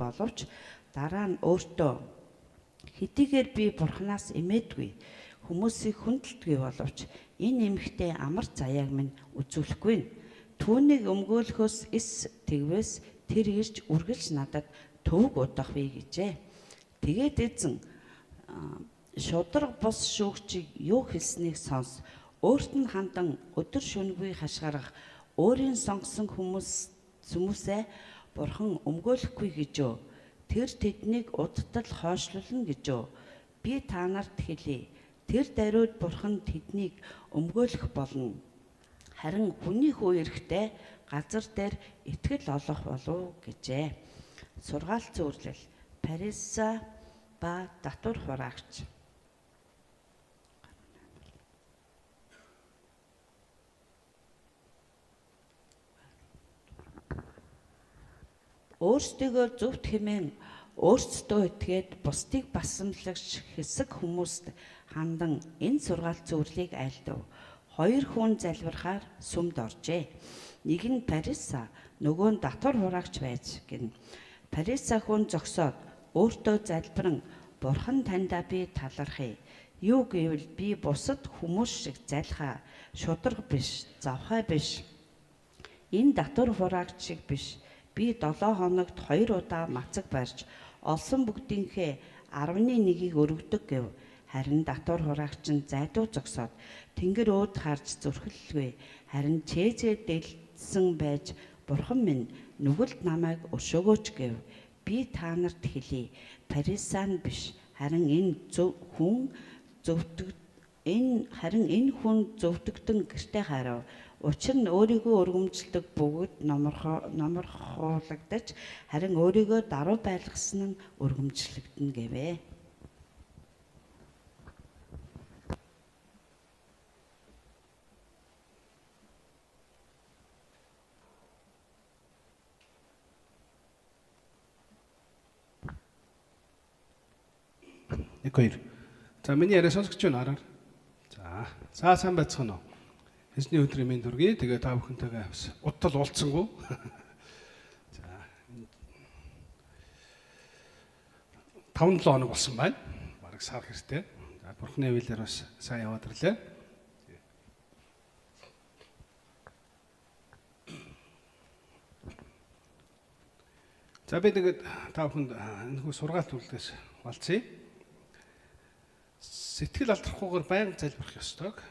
боловч дараа нь өөртөө хэдийгээр би Бурханаас эмээдгүй, хүмүүсийг хүндэлдэггүй боловч энэ эмэгтэй амар заяаг минь үзүүлэхгүй нь. Түүнийг өмгөөлөхөөс эс тэгвээс тэр ирж үргэлж надад төвөг удах бий гэжээ. Тэгээд эзэн шударга бус шүүгчийг юу хэлснийг сонс, өөрт нь хандан өдөр шөнөгүй хашгирах өөрийн сонгосон хүмүүсээ Бурхан өмгөөлөхгүй гэжөө. Тэр тэднийг удтал хойшлуулна гэжөө. Би та нарт хэлье. Тэр даруйд Бурхан тэднийг өмгөөлөх болно. Харин хүний хүү эрэхтэй газар дээр итгэл олох болов гэжээ. Сургаалт зөвлөл. Париса ба татвар хураагч. Өөрсдийгөө зөвхт хэмээн өөрсдөө итгээд бусдыг басамлагч хэсэг хүмүүст хандан энэ сургаалт зөвлөлийг айлдав. Хоёр хүн залбирахаар сүмд оржээ. Нэг нь Париса, нөгөө нь татвар хураагч байж гин. Париса хүн зогсоод өөртөө залбиран Бурхан таньда би талархъя. Юу гэвэл би бусад хүмүүс шиг залхаа, шударга биш, завхай биш. Энэ татвар хураагч шиг биш. Би 7 хоногт 2 удаа мацаг барьж олсон бүгдийнхээ 1/1-ийг өргөдөг гэв. Харин татвар хураагч нь зайдуу зогсоод тэнгэр өөд харж зүрхэлгүй. Харин чэйзээ дэлсэн байж Бурхан минь нүгэлд намайг өшөөгөөч гэв. Би та нарт хэлье. Парисан биш. Харин энэ хүн зөвдөгдөн гэртээ харав. Учир нь өөрийгөө өргөмжилдэг бүгд номорхуулагдаж, харин өөрийгөө даруй байлгасан нь өргөмжлөгдөнө гэвэ. Нэг хоёр. За миний яриа сонсогч байна араар. За сайн байцгаана уу. Эзний өдрийн минь төргий. Тэгээ та бүхэнтэйгээ удтал уулзсангүй. За 5-7 хоног болсон байна. Бараг сар хэртэй. За Бурхны хөвөлөөр бас сайн яваад ирлээ. За би тэгээд та бүхэнд энэхүү сургаалт үйлдэлээс болцъя. Сэтгэл алдрахгүйгээр байнга залбирах ёстойг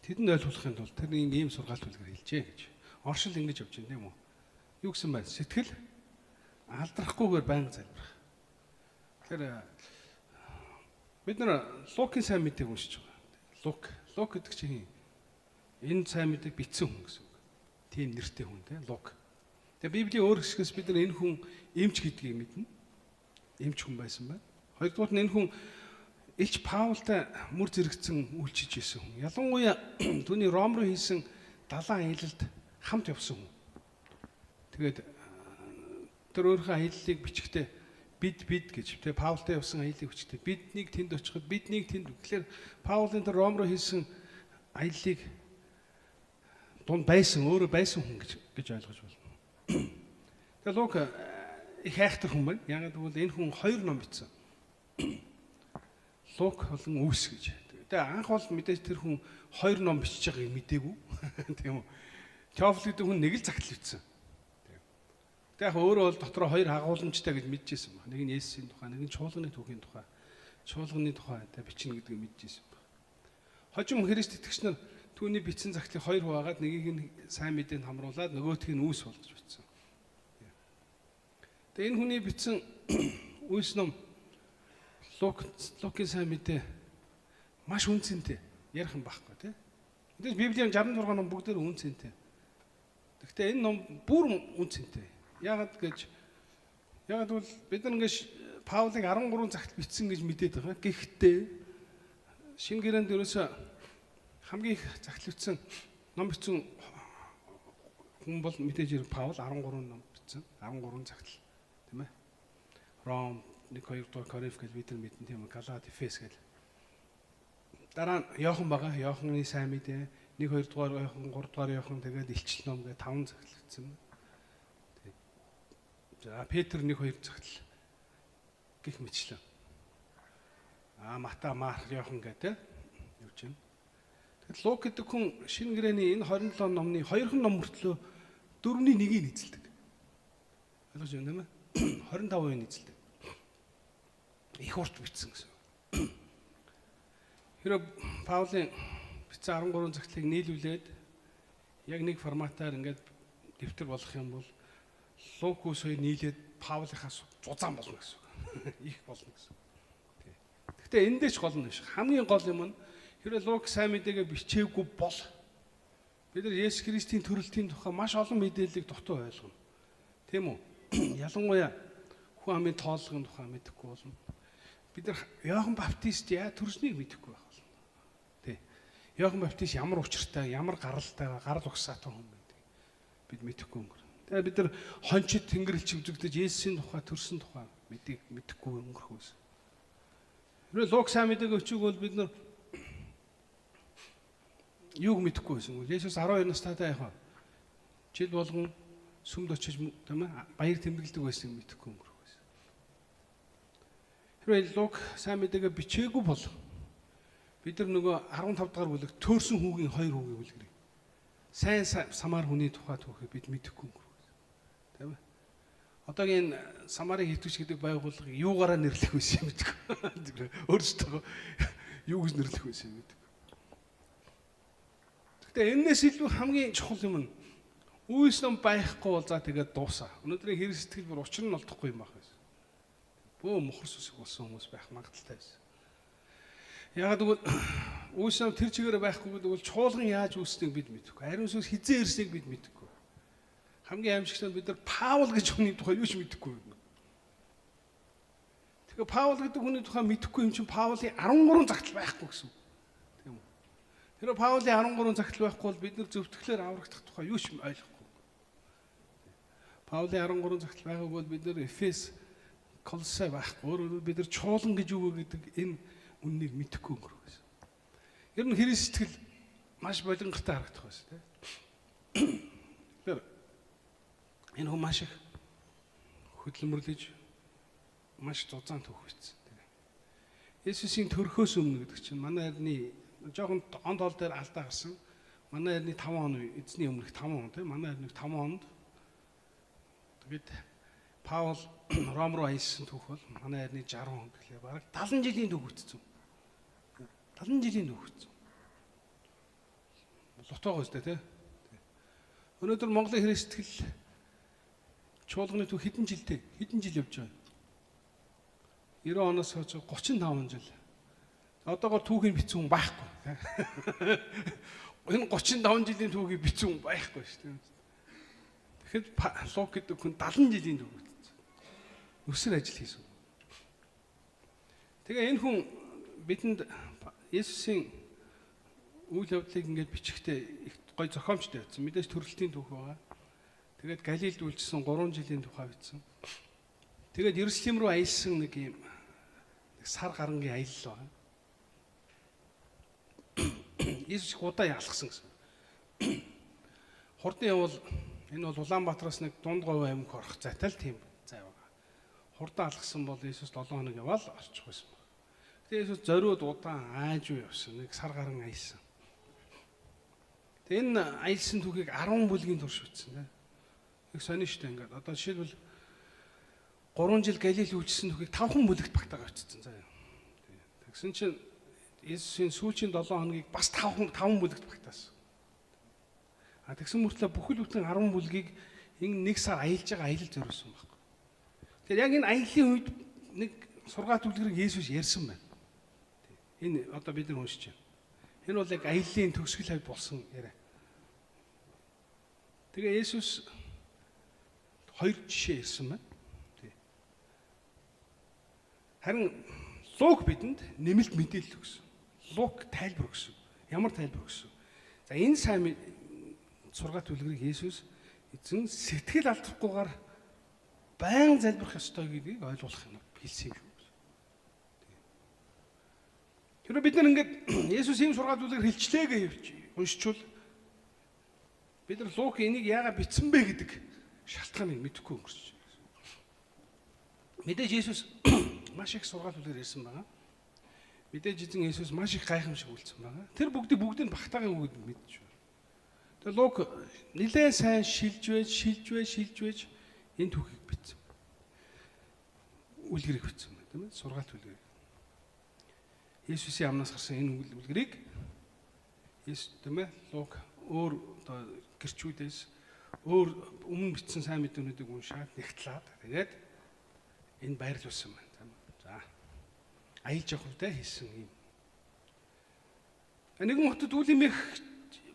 тэдэнд ойлгуулахын тулд тэр ийм сургаалт үлгэр хэлжээ гэж. Оршил ингэж явж байна тийм үү? Юу гэсэн бэ? Сэтгэл алдрахгүйгээр байнга залбирах. Тэгэхээр бид нар Лукийн сайн мэдээг уншиж байгаа. Лук гэдэг чинь энэ сайн мэдээг бичсэн хүн гэсэн үг. Тийм нэртэй хүн тийм Лук. Тэгээ Библийн өөр хэсгээс бид нар энэ хүн эмч гэдгийг мэднэ. Эмч хүн байсан байна. Хоёрдугаар нь энэ хүн Илч Паултай мөр зэрэгцэн үйлчилж исэн хүн. Ялангуяа түүний Ром руу хийсэн далайн аялалд хамт явсан хүн. Тэгээд тэр өөрийнхөө аяллыг бичгтээ бид гэж тэгээ Паултай явсан аяллыг бичгтээ биднийг тэнд очиход биднийг тэнд. Тэгэхээр Паулын тэр Ром руу хийсэн аяллыг дунд байсан өөрөө байсан хүн гэж ойлгож байна. Тэгээд Лук их хайхтар хүн байна. Яагаад гэвэл энэ хүн 2 ном бичсэн. Лук болон Үс гэж. Тэгээ анх бол мэдээж тэр хүн 2 ном бичиж байгааг мэдээгүй. Тийм үү. Теофил гэдэг хүн нэг л загтал бичсэн. Тэгээ яг өөрөө бол дотроо 2 хагууламжтай гэж мэдчихсэн ба. Нэг нь Есүсийн тухай, нэг нь чуулганы түүхийн тухай. Чуулганы тухай бичнэ гэдгийг мэдчихсэн ба. Хожим Христ итгэгч нар түүний бичсэн загтлыг 2 хуваагаад нэгийг нь сайн мэдээнд хамруулад нөгөөх нь Үс болгож бичсэн. Тэгээ энэ хүний бичсэн Үс ном Лукийн сайн мэдээ маш үнцэнтэй ярих юм байхгүй тийм. Мэдээж Библийн 66 ном бүгдээр үнцэнтэй. Гэхдээ энэ ном бүр үнцэнтэй. Яагаад бол бид нар ингэж Паулыг 13 цагт бичсэн гэж мэдээд байгаа. Гэхдээ шинэ гэрээнд ерөөсө хамгийн их цагт бичсэн ном бичсэн хүн бол мэдээж Паул 13 ном бичсэн. 13 цагт тийм ээ. Ром 1-2 дугаар Коринф гэж бид нар мэдэн тийм Галат, Эфес гэж. Дараа нь Иохан байгаа. Иоханы сайн мэдээ 1-2 дугаар Иохан, 3 дугаар Иохан тэгээд Илчил ном гэ 5 цагт бичсэн. За Петр 1-2 цагт гих мэтлээ. Мата, Марк, Иохан гэдэг явж байна. Тэгэхэд Лук гэдэг хүн шинэ гэрээний энэ 27 номны 2хан ном мөртлөө 4-1-ийг эзэлдэг. Ойлгож байна юм аа? 25% эзэлдэг. Их урт бичсэн гэсэн. Хэрэв Паулийн бичсэн 13 цагтлыг нийлүүлээд яг нэг форматаар ингээд дэвтэр болгох юм бол Лукус хоёр нийлээд Паулийнхаас зузаан болно гэсэн. Их болно гэсэн. Гэхдээ эндээч гол нь биш. Хамгийн гол юм нь хэрэв Лук сайн мэдээгээ бичээгүй бол бид нар Есүс Христийн төрөлтийн тухай маш олон мэдээллийг дутуу ойлгоно. Тийм үү? Ялангуяа хүн амын тооллогын тухай мэдэхгүй болно. Бид нар Иохан Баптист яа төрснийг мэдэхгүй байх болно. Тий. Иохан Баптист ямар учиртай, ямар гаралтайгаа, гарал угсаатай хүн байдаг. Бид мэдэхгүй өнгөрнө. Тэгээ бид нар хончид тэнгэрлэгч үзэгдэж Есүсийн тухай, төрсөн тухай мэдэхгүй өнгөрөх байсан. Хэрэв Лук сайн мэдээг өчиг бол бид нар юуг мэдэхгүй байсан. Есүс 12 настайдаа яг жил болгон сүмд очиж тийм ээ баяр тэмдэглэдэг байсан мэдэхгүй өнгөрөх байсан. Хэрэв Лук сайн мэдээгээ бичээгүй бол бид нар нөгөө 15 дахь бүлэг төөрсөн хүүгийн 2 хүүгийг үлгэрээ. Сайн самар хүний тухай түүхийг бид мэдэхгүй өнгөрөх байсан. Тийм ээ. Одоогийн Самарын хитвч гэдэг байгууллага юугаараа нэрлэх байсан юм мэдгүй. Өөрсдөө юу гэж нэрлэх байсан юм мэдгүй. Гэхдээ энэс илүү хамгийн чухал юм нь үйлс ном байхгүй бол за тэгээд дуусаа. Өнөөдрийн хэрэг сэтгэл бүр учир нь олдохгүй юм байх байсан. Бөө мохор сүсэг болсон хүмүүс байх магадaltaй байсан. Ягаад гэвэл үйлс ном тэр чигээр байхгүй гэдэг бол чуулган яаж үүснийг бид мэдэхгүй. Ариун сүнс хизээ ирснийг бид мэдэхгүй. Хамгийн аимшигтай нь бид нар Паул гэж хүний тухай юу ч мэдэхгүй байна. Тэгэхээр Паул гэдэг хүний тухай мэдэхгүй юм чинь Паулын 13 загтал байхгүй гэсэн. Тийм үү? Тэр Паулын 13 загтал байхгүй бол бид нар зөвтгөлөөр аврагдах тухай юу ч ойлгохгүй. Паулын 13 загтал байгаагүй бол бид нар Эфес, Колосай байхгүй. Өөрөөр бид нар чуулган гэж юу вэ гэдэг энэ үннийг мэдэхгүй өнгөрөх байсан. Ер нь хэрэг сэтгэл маш болонготой харагдах байсан тийм. Тэр энэ хүн маш их хөдөлмөрлөж маш зузаан түүх бичсэн. Есүсийн төрхөөс өмнө гэдэг чинь манай эртний жоохон он тоол дээр алдаа гарсан. Манай эртний 5 он эзний өмнөх 5 он тийм манай эртний 5 онд тэгээд Паул Ром руу аялсан түүх бол манай эртний 60 он гэхлээр бараг 70 жилийн түүх бичсэн. 70 жилийн түүх бичсэн. Лутоогоос дээ тий. Өнөөдөр Монголын хэрэг сэтгэл чуулганы түүх хэдэн жил явж байгаа. 90 оноос хойш 35 жил. Одоогоор түүхийг бичсэн хүн байхгүй. Энэ 35 жилийн түүхийг бичсэн хүн байхгүй шүү дээ. Тэгэхэд Лук гэдэг хүн 70 жилийн түүх бичсэн. Өсөр ажил хийсэн. Тэгээ энэ хүн бидэнд Есүсийн үйл явдлыг ингээд бичихтэй их гой зохиомжтой байсан. Мэдээж төрөлтийн түүх байгаа. Тэгээд Галилд үйлчсэн 3 жилийн тухай бичсэн. Тэгээд Иерусалим руу аялсан нэг юм сар гарангийн аялал байна. Иесус удаа ялгсан гэсэн. Хурдан явбал энэ бол Улаанбаатараас нэг Дундговь аймаг орох зайтай л тийм зай байгаа. Хурдан алгасан бол Иесус 7 хоног яваал орчих байсан. Тэгээд Иесус зориуд удаан аажуу явсан. Нэг сар гаран аялсан. Тэгээд энэ аялсан түүхийг 10 бүлгийн турш бичсэн. Их сони штэ ингээд. Одоо жишээлбэл 3 жил Галил үйлчсэн түүхийг 5 бүлэгт багтаага бичсэн заяа. Тэгсэн чинь Иесусийн сүүлчийн 7 хоногийг бас 5 бүлэгт багтаасан. Тэгсэн мөртлөө бүхэл бүтэн 10 бүлгийг энэ нэг сар аялж байгаа аялал зориулсан байхгүй. Тэгэхээр яг энэ аяллаа үед нэг сургаалт үлгэрийг Иесус ярьсан байна. Энэ одоо бид нар уншиж байна. Энэ бол яг аяллаа төгсгөл хавь болсон яриа. Тэгээ Иесус 2 жишээ ярьсан байна. Харин Лук бидэнд нэмэлт мэдээлэл өгсөн. Лук тайлбар өгсөн. Ямар тайлбар өгсөн? За энэ сайн сургаалт үлгэрийг Иесус эзэн сэтгэл алдрахгүйгээр байнга залбирах ёстой гэдгийг ойлгуулах юм хэлсэн юм шүү. Тэр бид нар ингээд Иесус ийм сургаалт үлгэр хэлчлээ гэж уншичвал бид нар Лук энийг яагаад бичсэн бэ гэдэг шалтгааныг мэдэхгүй өнгөрч байна. Мэдээж Есүс маш их сургаал үлээр ирсэн байгаа. Мэдээж эзэн Есүс маш их гайхамшиг үйлцсэн байгаа. Тэр бүгдийг багтаагийн үгэд мэдж байна. Тэгээ Лук нэлээд сайн шилж байж энэ түүхийг бичсэн. Үлгэрийг бичсэн байна, тийм ээ? Сургаалт үлгэрийг. Есүсийн амнаас гарсан энэ үлгэрийг тийм ээ? Лук өөр одоо гэрчүүдээс өөр өмнө бичсэн сайн мэдээлүүдийг уншаад нэгтлээд тэгээд энэ байрлуулсан байна, тийм ээ? За. Аялж явах үедээ хийсэн юм. Нэгэн хотод үл имэх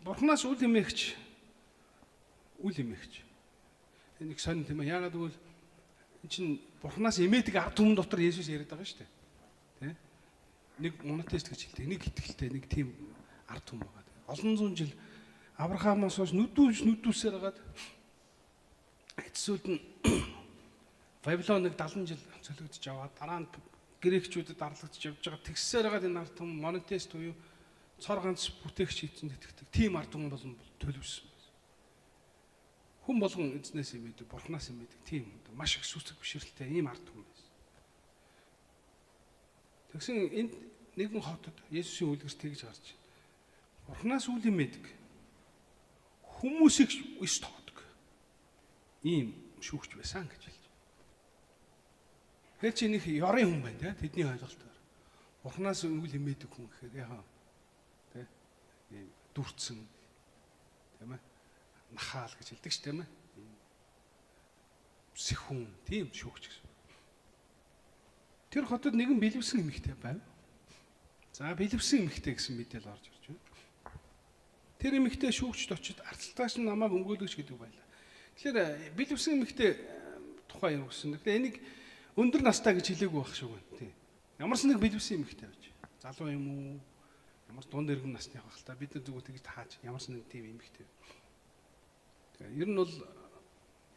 Бурханаас үл имэгч. Нэг сонь тийм ээ. Яагаад гэвэл энэ чинь Бурханаас имээдэг ард түмэн дотор Есүс яриад байгаа шүү дээ. Тэ? Нэг монотеист гэж хэлдэг. Нэг итгэлтэй, нэг тийм ард түмэн байгаа. Олон зуун жил Авраамаас хойш нүдүүлсээр хагаад эцсүүд нь Вавилоныг 70 жил цөлөгдөж аваад дараа нь грекчүүдэд дарлагдж явж байгаа. Тэгсээр хагаад энэ ард түмэн монотеист буюу цор ганц бүтээгч хийцэн итгэдэг. Тим ард түмэн болон төлөвсөн. Хүн болгон эзнээс имэдэг, Бурханаас имэдэг. Тийм маш их сүцэг бишрэлтэй ийм ард түмэн байсан. Тэгсэн энд нэгэн хотод Есүсийн үлгэрс тэгж гарч байна. Бурханаас үл имэдэг. Хүмүүсийг иш тоодог. Ийм шүүгч байсан гэж хэлж байна. Тэгэхээр чи нэг ёрын хүн байна, тэдний ойлголтоор. Бурханаас үл имэдэг хүн гэхээр яа дүрцэн тийм ээ нахаал гэж хэлдэг ш тийм ээ сэхүн тийм шүүгч гэсэн. Тэр хотод нэгэн бэлэвсэн эмэгтэй байв. За бэлэвсэн эмэгтэй гэсэн мэдээлэл орж ирж байна. Тэр эмэгтэй шүүгчд очиж арцалтайч намайг өмгөөлөгч гэдэг байлаа. Тэгэхээр бэлэвсэн эмэгтэй тухай юу гэсэн. Тэгэхээр энийг өндөр настай гэж хэлээгүй байх шиг байна. Тийм. Ямарсан нэг бэлэвсэн эмэгтэй байж. Залуу юм уу? Ямар дунд иргэн насны байх л та бид нар зүгээр тэгж тааж ямарс нэг тийм эмэгтэй. Тэгээ ер нь бол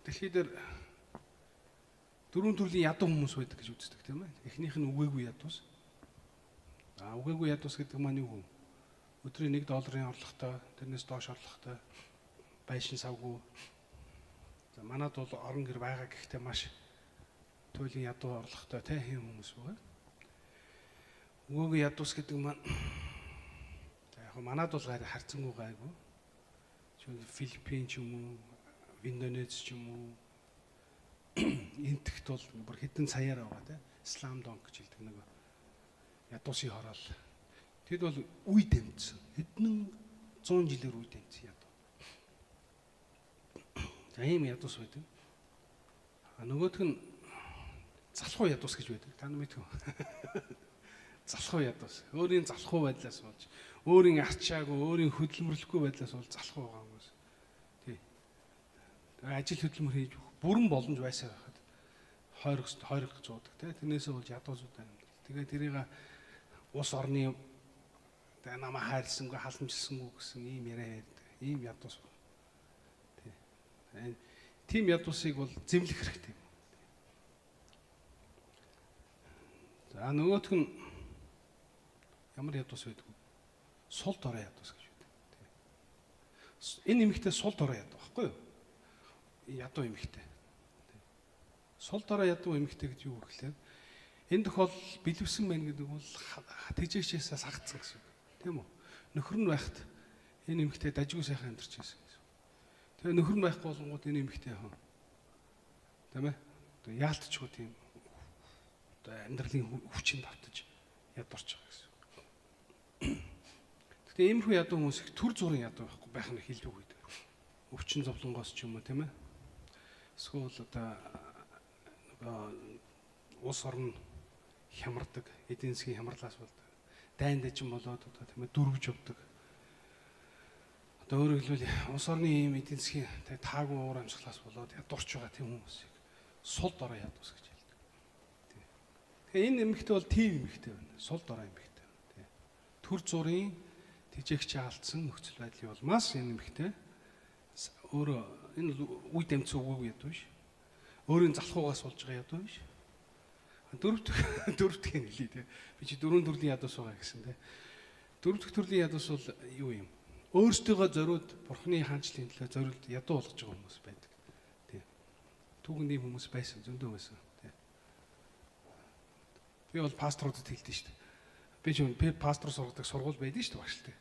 дэлхий дээр дөрвөн төрлийн ядуу хүмүүс байдаг гэж үздэг тийм ээ. Эхнийх нь үгээгүй ядуус. Үгээгүй ядуус гэдэг маань юу вэ? Өдрийн $1 орлоготой, тэрнээс доош орлоготой байшин савгүй. За манад бол орон гэр байгаа гэхдээ маш туйлын ядуу орлоготой тийм хүмүүс байгаа. Үгээгүй ядуус гэдэг маань манад бол харцангуй гайгүй. Филиппин ч юм уу, Индонез ч юм уу. Энтэгт бол бүр хэдэн саяар байгаа тийм. Слам донк гэж хэлдэг нэг ядуусын хороол. Тэд бол үе дэмжсэн. Хэдэн 100 жилээр үе дэмжсэн ядуу. За ийм ядуус байдаг. Нөгөөх нь залхуу ядуус гэж байдаг. Та нар мэдв үү? Залхуу ядуус. Өөрийн залхуу байдлаас болж өөрийн ачаагүй, өөрийн хөдөлмөрлөхгүй байдлаас бол залхуу байгаа хүмүүс. Тий. Ажил хөдөлмөр хийж бүрэн боломж байсаар байхад хойрох зуудаг тий. Тэрнээсээ болж ядуусуудаа юм. Тэгээ тэрийг улс орны намайг хайрлсангүй, халамжилсангүй гэсэн ийм яриа ярьдаг. Ийм ядуус. Тий. Тийм ядуусыг бол зэмлэх хэрэгтэй. За нөгөөх нь ямар ядуус байдаг вэ? Сул дорой ядуус гэж байдаг. Энэ эмэгтэй сул дорой ядуу байхгүй юу? Ядуу эмэгтэй. Сул дорой ядуу эмэгтэй гэж юу гэхлээр энэ тохиолдолд бэлэвсэн байна гэдэг бол тэжээгчээс сагдсан гэсэн үг. Тийм үү? Нөхөр нь байхад энэ эмэгтэй дажгүй сайхан амьдарч байсан гэсэн. Тэгээ нөхөр нь байхгүй болонгууд энэ эмэгтэй хон. Тийм ээ? Одоо яалтчгүй тийм одоо амьдралын хүчин давтаж ядуурч байгаа гэсэн. Гэхдээ иймэрхүү ядуу хүмүүс их төр зургийн ядуу байхгүй байх нь хэлдэг үү. Өвчин зовлонгоос ч юм уу тийм ээ. Эсвэл одоо улс орн хямардаг, эдийн засгийн хямралаас болдог. Дайн дэжин болоод одоо тийм ээ дөрвж явдаг. Одоо өөрөөр хэлбэл улс орны ийм эдийн засгийн таагүй уур амьсгалаас болоод ядуурч байгаа тийм хүмүүсийг сул дорой ядуус гэж хэлдэг. Тэгээ энэ эмэгтэй бол тийм эмэгтэй байна. Сул дорой эмэгтэй. Тийм. Төр зургийн тэжээгч алдсан нөхцөл байдлын улмаас энэ эмэгтэй өөрөө энэ үе дэмцүү үгүй ядуу биш. Өөрийн залхуугаас болж байгаа ядуу биш. Дөрөвдгийн хэлий те. Би чи дөрвөн төрлийн ядуус байгаа гэсэн те. Дөрөв дэх төрлийн ядуус бол юу юм? Өөрсдөө зориуд бурхны хаанчлалын төлөө зориулд ядуу болгож байгаа хүмүүс байдаг. Тийм. Түүхэнд ийм хүмүүс байсан, зөндөө байсан. Тийм. Би бол пасторудад хэлдэг шүү дээ. Би пастор сургадаг сургууль байдаг шүү дээ багштай.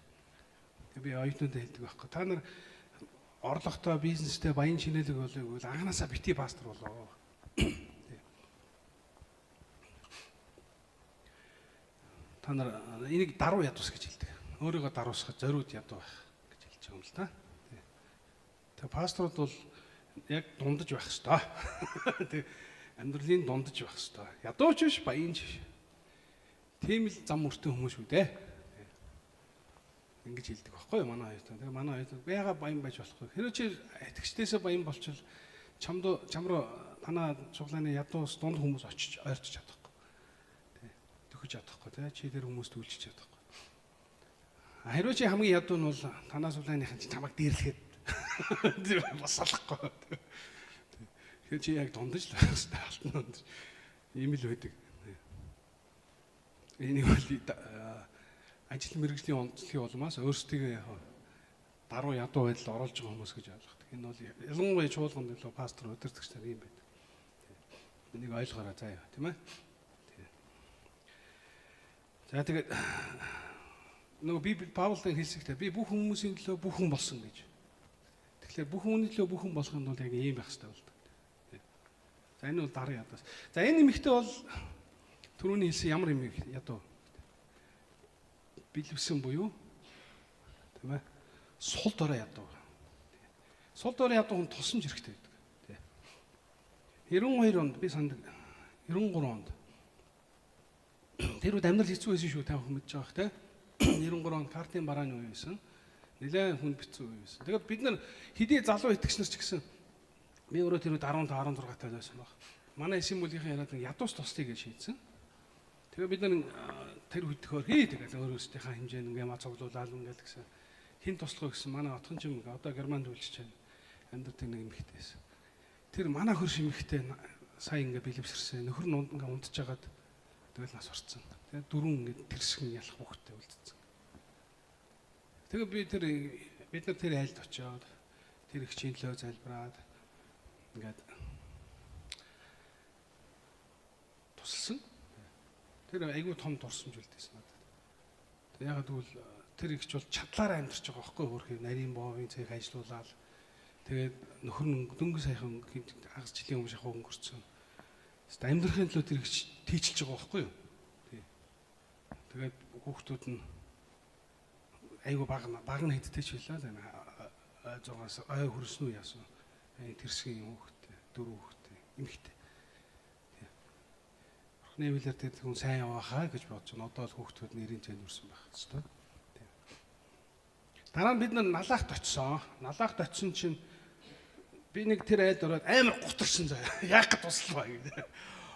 Тэгээ би оюутнуудад хэлдэг байхгүй. Та нар орлоготой бизнестэй баян шинэлэг болов анханасаа бити пастор болоо. Та нар энийг даруй ядуус гэж хэлдэг. Өөрийгөө даруусгах зориуд ядуу байх гэж хэлж байгаа юм л да. Тэгээ пасторууд бол яг дундаж байх хэвээр. Тэг амьдралын дундаж байх хэвээр. Ядууч биш, баянч биш. Тийм л зам өртөө хүмүүс шүү дээ. Ингэж хэлдэг байхгүй юу манай оюутан. Тэгээ манай оюутан яга баян байж болохгүй. Хэрэв чи итгэжтэйсээ баян болчвол чам руу танаа цуглааны ядуус дунд хүмүүс очиж ойрч чадахгүй. Төхөж чадахгүй тий. Чи тэр хүмүүст үйлчилж чадахгүй. Хэрэв чи хамгийн ядуу нь бол танаа цуглааныхан чи чамайг дээрлэхэд босолохгүй. Тэгэхээр чи яг дундаж л байх хэрэгтэй алтан дундаж. Ийм л байдаг. Энийг бол ажил мэргэжлийн онцлогийн улмаас өөрсдөө яг даруй ядуу байдал оруулж байгаа хүмүүс гэж ойлгодог. Энэ бол ялангуяа чуулганд илүү пастор удирдагч нар юм байдаг. Энийг ойлгоорой заа юу, тийм ээ. За тэгээд нөгөө Библи Паулын хэлсэгтэй би бүх хүмүүсийн төлөө бүх хүн болсон гэж. Тэгэхээр бүх хүний төлөө бүх хүн болох нь бол яг ийм байх хэрэгтэй болдог. За энэ бол даруй ядуус. За энэ нэмэгтэй бол түрүүний хэлсэн ямар юм ядуу? Билвсэн буюу тийм ээ. Сул дорой ядуу. Сул дорой ядуу хүн тусамж хэрэгтэй байдаг. Тэ. 92 онд би санд 93 онд тэр үед амьдрал хэцүү байсан шүү та бүхэн мэдж байгаах те. 93 онд картын барааны үе байсан. Нэлээд хүн хэцүү үе байсан. Тэгээд бид нар хэдий залуу итгэгч нар ч гэсэн би өөрөө тэр үед 15 16 тал байсан баг. Манай эсийн бүлгийн яриад ядуус тусдыг гэж шийдсэн. Тэгээ бид нар тэр хөдөхөөр тэгээд өөрөөсдийнхээ хэмжээнд ингээм цуглуулаад ингээд гэсэн хин туслах гэсэн манай отхон чим одоо германд үйлчж байна. Амьд нэг эмэгтэй байсан. Тэр манай хөрш эмэгтэй сая ингээд бэлэвсэрсэн. Нөхөр нь ингээд унтж жагаад тэгэл нас орцсон. Тэгээ дөрөв ингээд тэрсгэн ялах хөхтэй үлдсэн. Тэгээ бид нар тэр айлд очиод тэр их чинлөө залбираад ингээд тусалсан. Тэр айгүй том дурсамж үлдээсэн надад. Тэг ягаад гэвэл тэр ихч бол чадлаараа амьдарч байгаа байхгүй өөрхий нарийн боовын цэг ажиллаулаад тэгээд нөхөр нь дөнгөж сайхан хагас жилийн өмнө шахуу өнгөрцөн. Тэст амьдрахын төлөө тэр ихч тийчилж байгаа байхгүй юу? Тий. Тэгээд хүүхдүүд нь айгүй баг нь хэдтэй ч байлаа л 6-аас хөрснөө яасан. Тэрсгийн хүүхдтэй, дөрөв хүүхдтэй, эмэгтэй. Нэмэлэр тэр хүн сайн яваахаа гэж бодож байна. Одоо л хүүхдүүд нэрийн цэнд үрсэн байх хэвээр. Дараа нь бид нар налаагт очисон. Налаагт очисон чинь би нэг тэр айлд ороод амар гутарсан заяа. Яг туслаа гэдэг.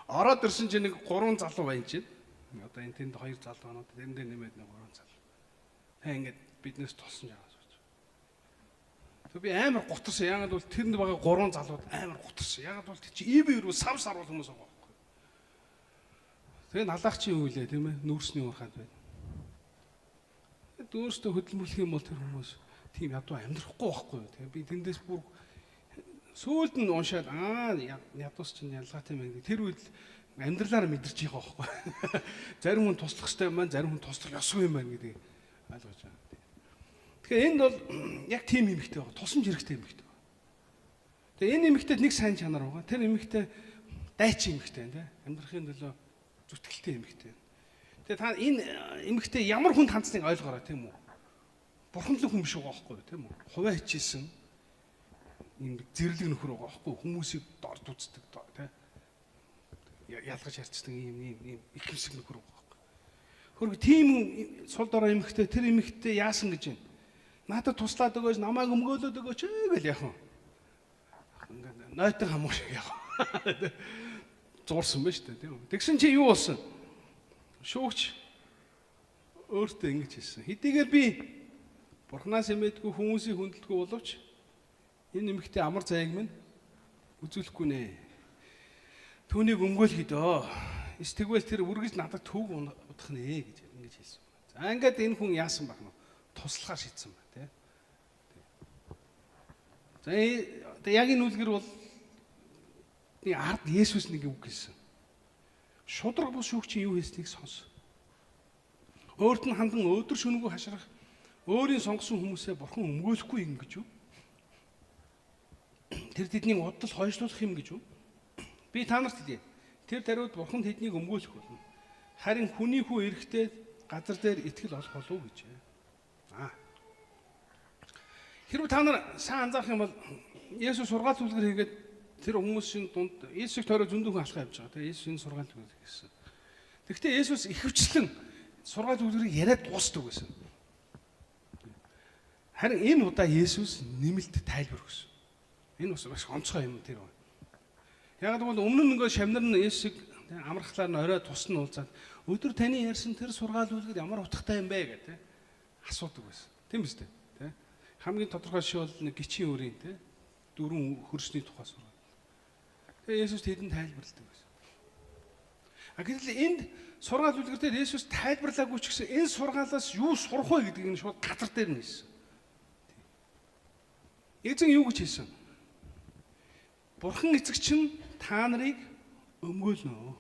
Ороод ирсэн чинь нэг 3 залуу байна чинь. Одоо энэ тэнд 2 залуу банууд тэрэндээ нэмээд нэг 3 залуу. Тэ ингээд биднээс тулсан жаа гэж. Тэг би амар гутарсан. Яагаад бол тэрэнд байгаа 3 залууд амар гутарсан. Яагаад бол чи ивэ рүү сав саруул хүмүүс байгаа. Тэгээ налаагчийн үйлээ тийм ээ нүүрсний урханд байна. Өөрөөсөө хөдөлмөрлөх юм бол тэр хүмүүс тийм ядуу амьдрахгүй байхгүй юу. Тэгээ би тэндээс бүр сүүлд нь уншаад ядуус чинь ялгаатай юм гэдэг. Тэр үед амьдралаараа мэдэрч байгаа байхгүй. Зарим хүн туслах хэрэгтэй юм байна, зарим хүн туслах ёсгүй юм байна гэдэг ойлгож байгаа. Тэгэхээр энд бол яг тийм эмэгтэй байгаа. Тусамж хэрэгтэй эмэгтэй байгаа. Тэгээ энэ эмэгтэйд нэг сайн чанар байгаа. Тэр эмэгтэй дайчин эмэгтэй тийм амьдрахын төлөө зүтгэлтэй эмэгтэй. Тэгээ та энэ эмэгтэй ямар хүнд хандсныг ойлгоорой тийм үү? Бурханлаг хүн биш байгаа байхгүй тийм үү? Хуваа хичээсэн энэ зэрлэг нөхөр байгаа байхгүй хүмүүсийг дорд үздэг тийм ялгаж харцдаг ийм их хэсэг нөхөр байгаа байхгүй. Хөрөг тийм сул дорой эмэгтэй тэр эмэгтэй яасан гэж байна? Надад туслаад өгөөч намайг өмгөөлөд өгөөч гэл яах вэ? Ингээд нойтон хамуу шиг яах вэ? Зурсан ба шүү дээ тийм үү. Тэгсэн чи юу болсон? Шүүгч өөртөө ингэж хэлсэн. Хэдийгээр би Бурханаас эмээдгүй хүмүүсийг хүндэлдэггүй боловч энэ нэмэгтэй амар зайг минь үзүүлэхгүй нэ. Түүнийг өмгөөлгий дөө. Тэгвэл тэр үргэж надад төв удах нэ гэж ингэж хэлсэн. За ингээд энэ хүн яасан баг нь туслахаар шийдсэн ба тийм. За яг энэ үлгэр бол нэг ард Есүс нэг үг хэлсэн. шудраг бус шүүгчийн юу хийснийг сонс. Өөрт нь хандан өдөр шөнөгүй хашрах өөрийн сонгосон хүмүүсээ бурхан өмгөөлөхгүй юм гэж юу? Тэр тэднийг удал хойшлуулах юм гэж юу? Би та нарт хэлье. Тэр даруйд бурхан тэднийг өмгөөлөх болно. Харин хүний хүү эрэхтэй газар дээр итгэл олох болов уу гэж. Хэрвээ та нар сайн анзаарах юм бол Есүс сургаал үлгэр хийгээд тэр хүмүүсийн дунд Есүсийг тойроо зөндөө хүн алхаа явж байгаа. Тэгээ Есүс энэ сургаал үлгэр хийсэн. Тэгэхдээ Есүс ихэвчлэн сургаал үлгэрийг яриад дуусдаг байсан. Харин энэ удаа Есүс нэмэлт тайлбар өгсөн. Энэ бас онцгой юм тэр. Яг бол өмнө нь ингээ шамнар нь Есүсийг амрахлаар нь орой тусна уулзаад өдөр таны ярьсан тэр сургаал үлгэр ямар утгатай юм бэ гэдэг асуудаг байсан. Тийм биз дээ. Хамгийн тодорхой шил бол нэг гिचийн өрийн дөрвөн хөрсний тухай сургаал. Тэгээ Есүс тэдэнд тайлбарладаг байсан. Гэтэл энд сургаал үлгэр дээр Есүс тайлбарлаагүй ч гэсэн энэ сургаалаас юу сурах вэ гэдгийг нь шууд газар дээр нь хэлсэн. Эзэн юу гэж хэлсэн? Бурхан эцэг чинь та нарыг өмгөөлнө.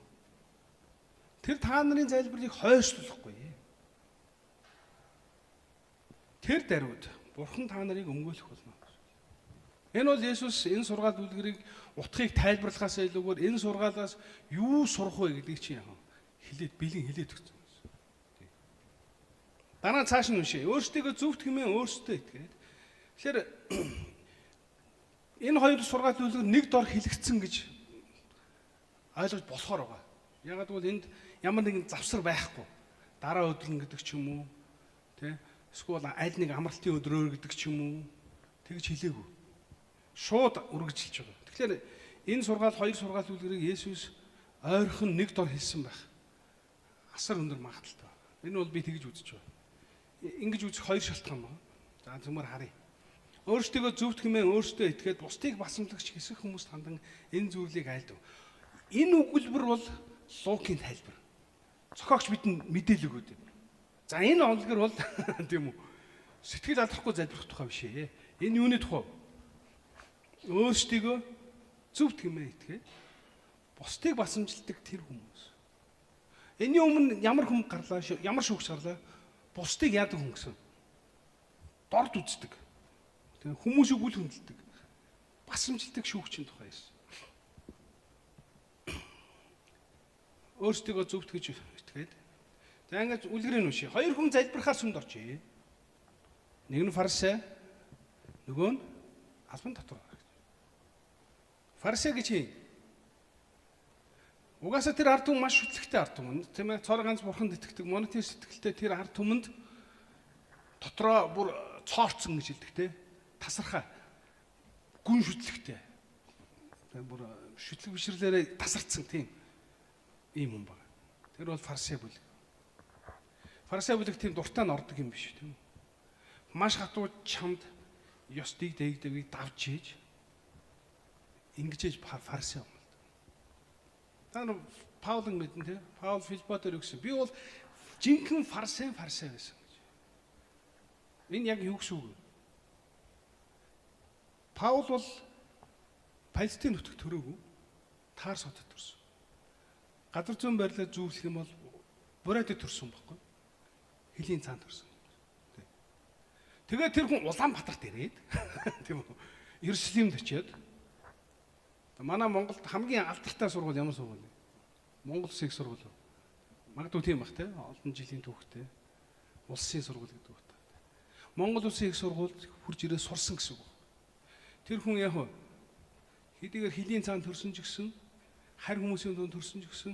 Тэр та нарын залбирыг хойшлуулахгүй. Тэр даруйд бурхан та нарыг өмгөөлөх болно. Энэ бол Есүс энэ сургаал үлгэрийг утгыг тайлбарлахаас илүүгээр энэ сургаалаас юу сурах вэ гэдгийг чи яах вэ? Бэлэн хэлээд өгсөн. Дараа цааш нь уншъя. Өөрсдөө зөвхт хэмээн өөрсдөө итгээд. Тэгэхээр энэ хоёр сургаал үлгэр нэг дор хэлэгдсэн гэж ойлгож болохоор байгаа. Ягаад гэвэл энд ямар нэгэн завсар байхгүй. Дараа өдөр гэдэг ч юм уу, эсвэл аль нэг амралтын өдрөөр гэдэг ч юм уу, тэгж хэлээгүй. Шууд үргэлжилж байгаа. Тэгэхээр энэ сургаал хоёр сургаал үлгэрийг Есүс ойрхон нэг дор хэлсэн байх. Асар өндөр магадaltaй. Энэ бол би тэгж үзэж байна. Ингэж үзэх хоёр шалтгаан байна. За зүгээр харъя. Өөрсдөө зөвхт хэмээн өөрсдөө итгээд бусдыг басамлагч хэсэг хүмүүст хандан энэ зүйлийг айлдав. Энэ үгэлбэр бол Лукийн тайлбар. Зохиогч бидэнд мэдээлэл өгöd. За энэ онлогэр бол тийм үү. Сэтгэл алдрахгүй залбирах тухай биш ээ. Энэ юуны тухай? Өөрсдөө зөвхт хэмээн итгээд бусдыг басамжилдаг тэр хүмүүс. Энийн өмнө ямар хүн гарлаа, ямар шүүгч гарлаа? Бусдыг яадаг хүн гэсэн. Дорд үздэг. Хүмүүсийг үл хөндөлдөг. Басамжилдаг шүүгчийн тухай юм. Өөрсдөө зөвхт гэж итгээд. За ингэж үлгэрийн үши. Хоёр хүн залбирахаас сүмд орчие. Нэг нь фарисей, нөгөө нь албан татвар. Фарисей гэж хий. Угаасаа тэр ард түмэн маш шүтлэгтэй ард түмэн. Тийм ээ, цорын ганц бурханд итгэдэг, монотеист сэтгэлтэй тэр ард түмэнд дотроо бүр цоорцсон гэж хэлдэг те. Тасархаа. Гүн шүтлэгтэй. Бүр шүтлэг бишрлээрээ тасарцсан тийм ийм хүн байна. Тэр бол фарисей бүлэг. Фарисей бүлэг тийм дуртай н ордог юм биш тийм. Маш хатуу чамд ёстыг дээгдэвийг давж хийж ингэж фарисей юм. Та нар Паулын мэдэн тийм. Паул Филиппотоор өгсөн. Би бол жинхэнэ фарисей байсан гэж. Энэ яг юу гэсэн үг вэ? Паул бол Палестин нутагт төрөөгүй. Тарс хотод төрсөн. Газар зүйн байрлал зүүрлэх юм бол Буратид төрсөн байхгүй. Хилийн цаанд төрсөн. Тэгээд тэр хүн Улаанбаатарт ирээд тийм үү? Иерусалимд очиод манай Монголд хамгийн алдартай сургууль ямар сургууль вэ? Монгол Улсын их сургууль. Магадгүй тийм бах те. Олон жилийн түүхтэй. Улсын сургууль гэдэг утгатай. Монгол Улсын их сургуульд хурж ирээ сурсан гэсэн үг. Тэр хүн яг хэдийгээр хилийн цаанд төрсөн ч гэсэн харь хүмүүсийн дунд төрсөн ч гэсэн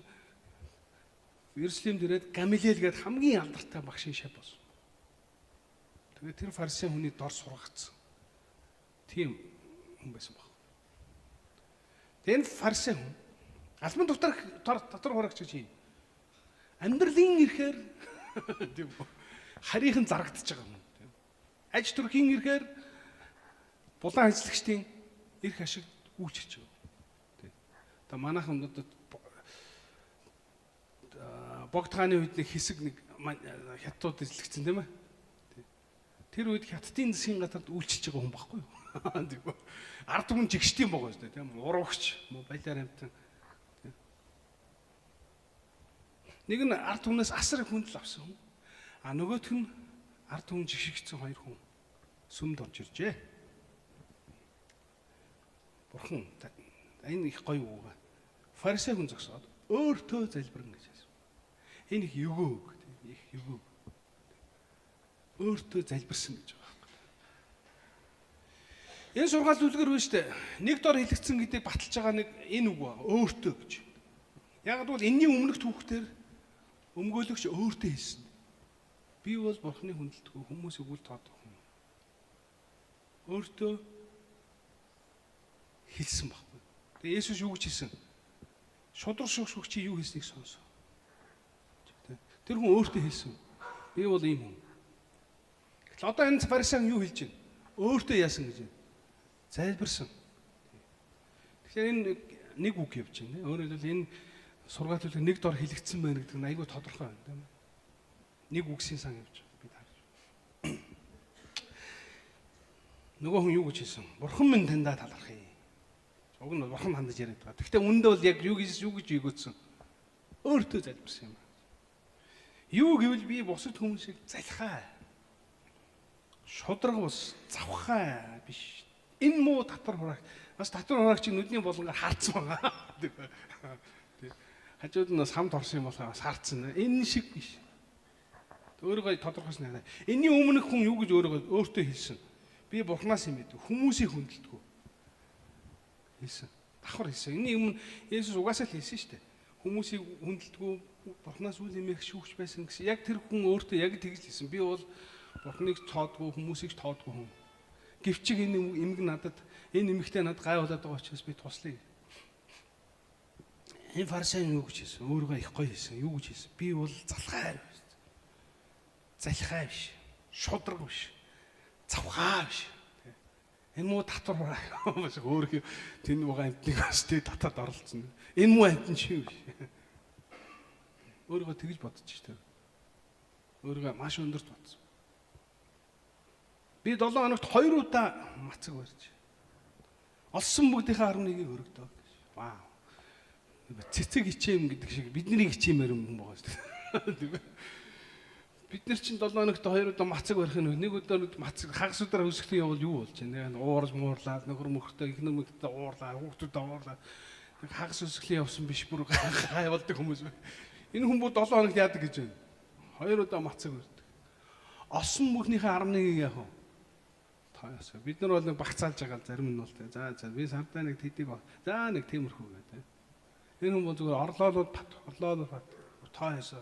Иерусалимд ирээд Гамилел гээд хамгийн алдартай багшийн шав болсон. Тэгээд тэр фарисей хүний дор сургацсан. Тийм хүн байсан баг. Тэгээд фарисей хүн албан дотор хурагч гэж юм. Амьдралын ирэхээр тийм харийнхан зарагдчихж байгаа юм. Тийм. Аж төрхийн ирэхээр булан ажиллагчдын эрх ашиг үүсчихэж байгаа. Тийм. Та манайхан одоо богдхааны үед нэг хэсэг нэг хятадууд эзлэгцэн тийм ээ. Тэр үед хятадын засгийн газарт үйлчилж байгаа хүн байхгүй юу? Тийм үү? Ард түмэн жигшдийн байгаа шүү дээ тийм үү? Урагч, балиар амтан. Нэг нь ард түмнээс асар их хүндэл авсан хүн. А нөгөөх нь ард түмэн жигшигдсэн хоёр хүн сүмд орж иржээ. Бурхан энэ их гоё үг. Фарисей хүн зогсоод өөртөө залбирна гэж хэлсэн. Энэ их өвөө гэдэг. Их өвөө. Өөртөө залбирсан гэж байгаа байхгүй. Энэ сургаал үлгэр биш үү? Нэг дор хэлэгдсэн гэдэг баталж байгаа нэг энэ үг байна. Өөртөө гэж. Яг бол энэний өмнөх түүхтэр өмгөөлөгч өөртөө хэлсэн. Би бол Бурханы хүндэлтгүй хүмүүсийг үл тоодог хүн. Өөртөө хэлсэн байхгүй. Тэгээ Есүс юу гэж хэлсэн? Шудраг шүгч юу хэлснийг сонсоо. Тэр хүн өөртөө хэлсэн. Би бол ийм хүн. Одоо энэ фарисеан юу хэлж байна? Өөртөө яасан гэж байна? Залбирсан. Тэгэхээр энэ нэг үг явж байна. Өөрөөр хэлбэл энэ сургаалт нэг дор хэлэгдсэн байна гэдэг нь айгүй тодорхой байна, тийм үү? Нэг үгсийн сан явж байгаа. Би харж байна. Нөгөө хүн юу гэж хэлсэн? Бурхан минь таньдаа талархъя. Уг нь бурхан хандаж яриад байгаа. Гэхдээ үндэ бол яг юу гэж өгөөцсөн? Өөртөө залбирсан юм байна. Юу гэвэл би бусад хүмүүсийг залхаа. Шудраг бус завхаа биш. Энэ муу татвар хураач. Бас татвар хураагч нүдний болонгаар хаалцсан байгаа. Хажууд нь бас хамт орсон юм болохоос харцсан. Энэ шиг биш. Өөрийгөө тодорхойлсон юм. Энийн өмнөх хүн юу гэж өөртөө хэлсэн? Би Бурханаас юм гэдэг. Хүмүүсийг хүндэлдэг. Хэлсэн. Давхар хэлсэн. Энийн өмнө Есүс угаасаа л хэлсэн шүү дээ. Хүмүүсийг хүндэлдэг. Бурханаас үл эмээх шүүгч байсан гэсэн. Яг тэр хүн өөртөө яг тэгж хэлсэн. Би бол Бурханыг тоодгүй, хүмүүсийг тоодгүй хүн. Гэвчиг энэ эмэг надад, энэ эмэгтэй надад гай болоод байгаа учраас би туслая. Энэ фарисеан юу гэж хэлсэн? Өөрийгөө их гоё хэлсэн. Юу гэж хэлсэн? Би бол залхаа биш. Залхаа биш. Шудраг биш. Завхаа биш. Энэ муу татвар бас өөрийнхөө тэнд байгаа амтныг бас тэг татаад оролцсон. Энэ муу амтэн чи биш. Өөрийгөө тэгж бодож штэ. Өөрийгөө маш өндөрт бодсон. Би 7 хоногт 2 удаа мацаг барьж. Олсон бүгдийнхээ 11-ийг өргөдөг гэж. Вау. Цэцэг хичээм гэдэг шиг бидний хичээмээр юм байгаа шүү дээ. Бид нар чинь 7 хоногт 2 удаа мацаг барих нь нэг удаа мацаг хагас өдөр өсгөх юм бол юу болж байна? Уурж муурлаа, нөхөр мөхөртөө их нэмэгдээ уурлаа, хүүхдүүд уурлаа. Хагас өсгөх явсан биш бүр гай болдог хүмүүс. Энэ хүмүүс 7 хоногт яадаг гэж байна? 2 удаа мацаг барьдаг. Осон бүхнийхээ 11-ийг яах вэ? Бид нар бол нэг багцаалж байгаа зарим нь бол тэ. За би сардаа нэг тэдийг за нэг тиймэрхүү гэдэг. Энэ хүн бол зүгээр орлоолууд бат. Тоо хийсэн.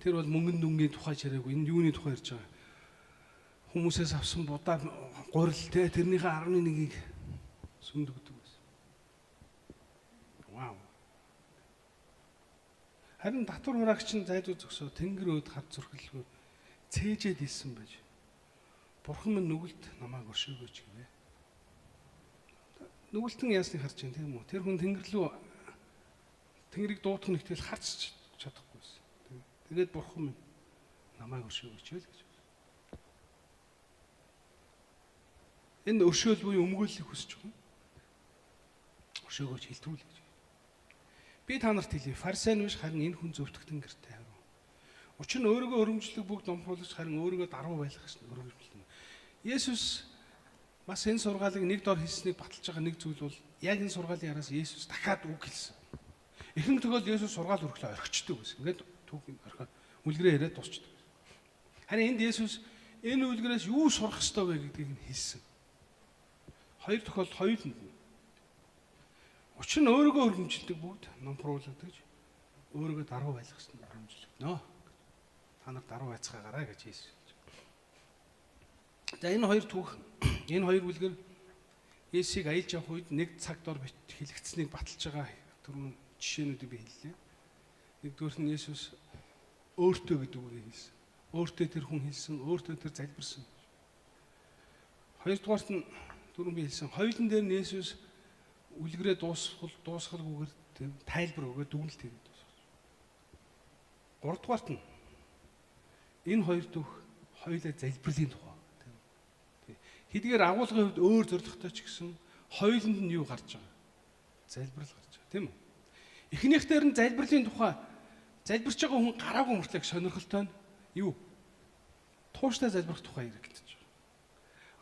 Тэр бол мөнгөн дүнгийн тухай чирээгүй. Энэ юуны тухай ярьж байгаа. Хүмүүсээс авсан будаа гурил тэ тэрнийхээ 11-ийг сүмдөгдөг байсан. Вау. Харин татвар хураагч нь зайдуу зогсоо тэнгэр өөд хад зүрхэлгүй цээжэд ийсэн байж. Бурхан минь нүгэлт намайг өршөөгөөч гэвэ. Нүгэлтэн яасныг харж байна тийм үү? Тэр хүн тэнгэрийг дуутах нь ихтэл харч чадахгүйсэн. Тэгээд бурхан минь намайг өршөөгөөч л гэж. Энэ өршөөл буюу өмгөөллийг хүсэж байгаа юм. Өршөөгөөч хэлтрүүл гэж. Би та нарт хэлье. Фарисеан биш харин энэ хүн зөвтгтэн гэртэй харав. Учир нь өөрийгөө өргөмжлөх бүгд номхруулж харин өөрийгөө даруй байлгах гэсэн өргөмжлөлт. Есүс бас энэ сургаалыг нэг дор хэлснийг баталж байгаа нэг зүйл бол яг энэ сургаалын араас Есүс дахиад үг хэлсэн. Ихэнх тохиолдолд Есүс сургаал өргөлөө орхичдаг байсан. Ингээд түүхийн орхиод үлгэрээ яриад дуусчдаг. Харин энд Есүс энэ үлгэрээс юу сурах ёстой вэ гэдгийг нь хэлсэн. Хоёр тохиолдолд хоёуланд нь. Учир нь өөрийгөө өргөмжилдэг бүгд номхруулдаг гэж өөрийгөө даруй байлгах гэсэн өргөмжлөгнө. Та нар даруй байцгаагаарай гэж Есүс. За энэ хоёр түүх, энэ хоёр үлгэр Есүсийг аялж явах үед нэг цаг дор хэлэгдсэнийг баталж байгаа түрүүн жишээнүүдийг би хэллээ. Нэгдүгээр нь Есүс өөртөө гэдэг үгийг хэлсэн. Өөртөө тэр хүн хэлсэн, өөртөө тэр залбирсан. Хоёрдугаарт нь түрүүн би хэлсэн. Хоёулын дээр нь Есүс үлгэрээ дуусгалгүйгээр тайлбар өгөөд дүгнэлт хийгээд дуусгав. Гуравдугаарт нь энэ хоёр түүх хоёулаа залбирлын тухай. Хэдийгээр агуулгын хувьд өөр зорилготой ч гэсэн хоёуланд нь юу гарч байгаа? Залбирал гарч байгаа, тийм үү? Эхнийхтэр нь залбирлын тухай залбирч байгаа хүн гараагүй мөртлөө сонирхолтой нь юу? Тууштай залбирах тухай яригдчих.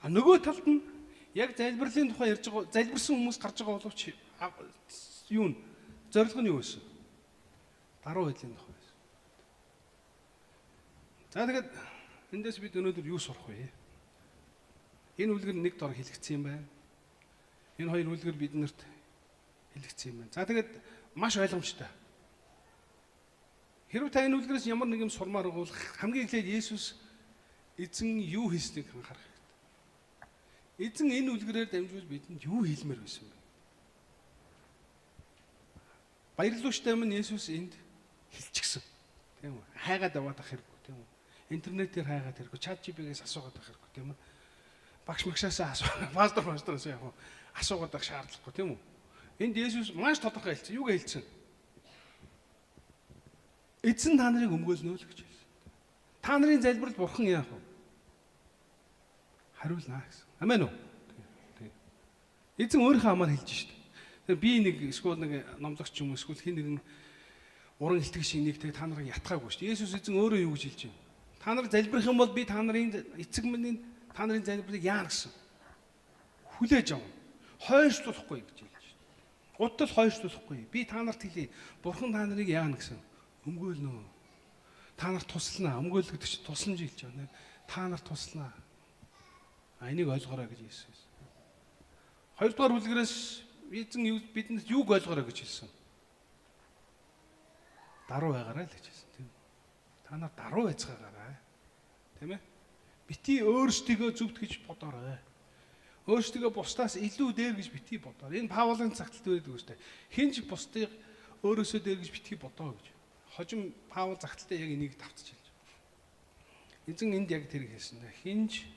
А нөгөө талд нь яг залбирлын тухай ярьж байгаа, залбирсан хүмүүс гарч байгаа боловч юу нь зорилго нь юу вэ? Даруй байдлын тухай байсан. За тэгээд эндээс бид өнөөдөр юу сурах вэ? Энэ үлгэр нэг дор хэлэгдсэн юм байна. Энэ хоёр үлгэр биднэрт хэлэгдсэн юм байна. За тэгээд маш ойлгомжтой. Хэрвээ та энэ үлгэрээс ямар нэг юм сурмаар бол хамгийн эхлээд Есүс эзэн юу хийснийг анхаарах хэрэгтэй. Эзэн энэ үлгэрээр дамжуул бидэнд юу хэлмээр байсан бэ? Баярлалууштай минь Есүс энд хэлчихсэн. Тийм үү? Хайгаад аваад ах хэрэггүй, тийм үү? Интернетээр хайгаад хэрэггүй, чат GPT-гээс асуугаад ах хэрэггүй, тийм үү? Багш магшаасаа пастороос яг асуугаад ах шаардлагагүй, тийм үү? Энд Есүс маш тодорхой хэлсэн. Юуг хэлсэн? Эзэн та нарыг өмгөөлнө л гэж хэлсэн. Та нарын залбирал бурхан яах вэ? Хариулнаа гэсэн. Амен уу? Эзэн өөрийнхөө амаар хэлж шít. Тэгээ би нэг эсвэл нэг номлогч юм эсвэл хин нэгэн уран илтгэгч нэгтэй та нарыг ятгаагүй шít. Есүс эзэн өөрөө юу гэж хэлж байна? Та нар залбирх юм бол би та нарын эцэг минь та нарын залбирыг яана гэсэн. Хүлээж авна. Хойшлуулахгүй гэж хэлж шít. Удал хойшлуулахгүй. Би та нарт хэлье. Бурхан та нарыг яана гэсэн. Өмгөөлнө. Та нарт туслана. Өмгөөлөх гэдэг чинь тусламж хэлж байна. Та нарт туслана. Энийг ойлгоорой гэж Есүс. Хоёрдугаар үлгэрээс эзэн бидэнд юуг ойлгоорой гэж хэлсэн? Даруй байгаарай л гэж хэлсэн тийм. Та нар даруй байцгаагаарай. Тийм ээ? Бити өөрсдийгөө зөвд гэж бодоорой. Өөрсдийгөө бусдаас илүү дээр гэж бити бодоорой. Энэ Паулын цагтлт байдаг үстэй. Хинж бусдыг өөрөөсөө дээр гэж бити бодоо гэж. Хожим Паул загталтаа яг энийг давтаж хэлж байна. Эзэн энд яг тэр хэлсэн. Хинж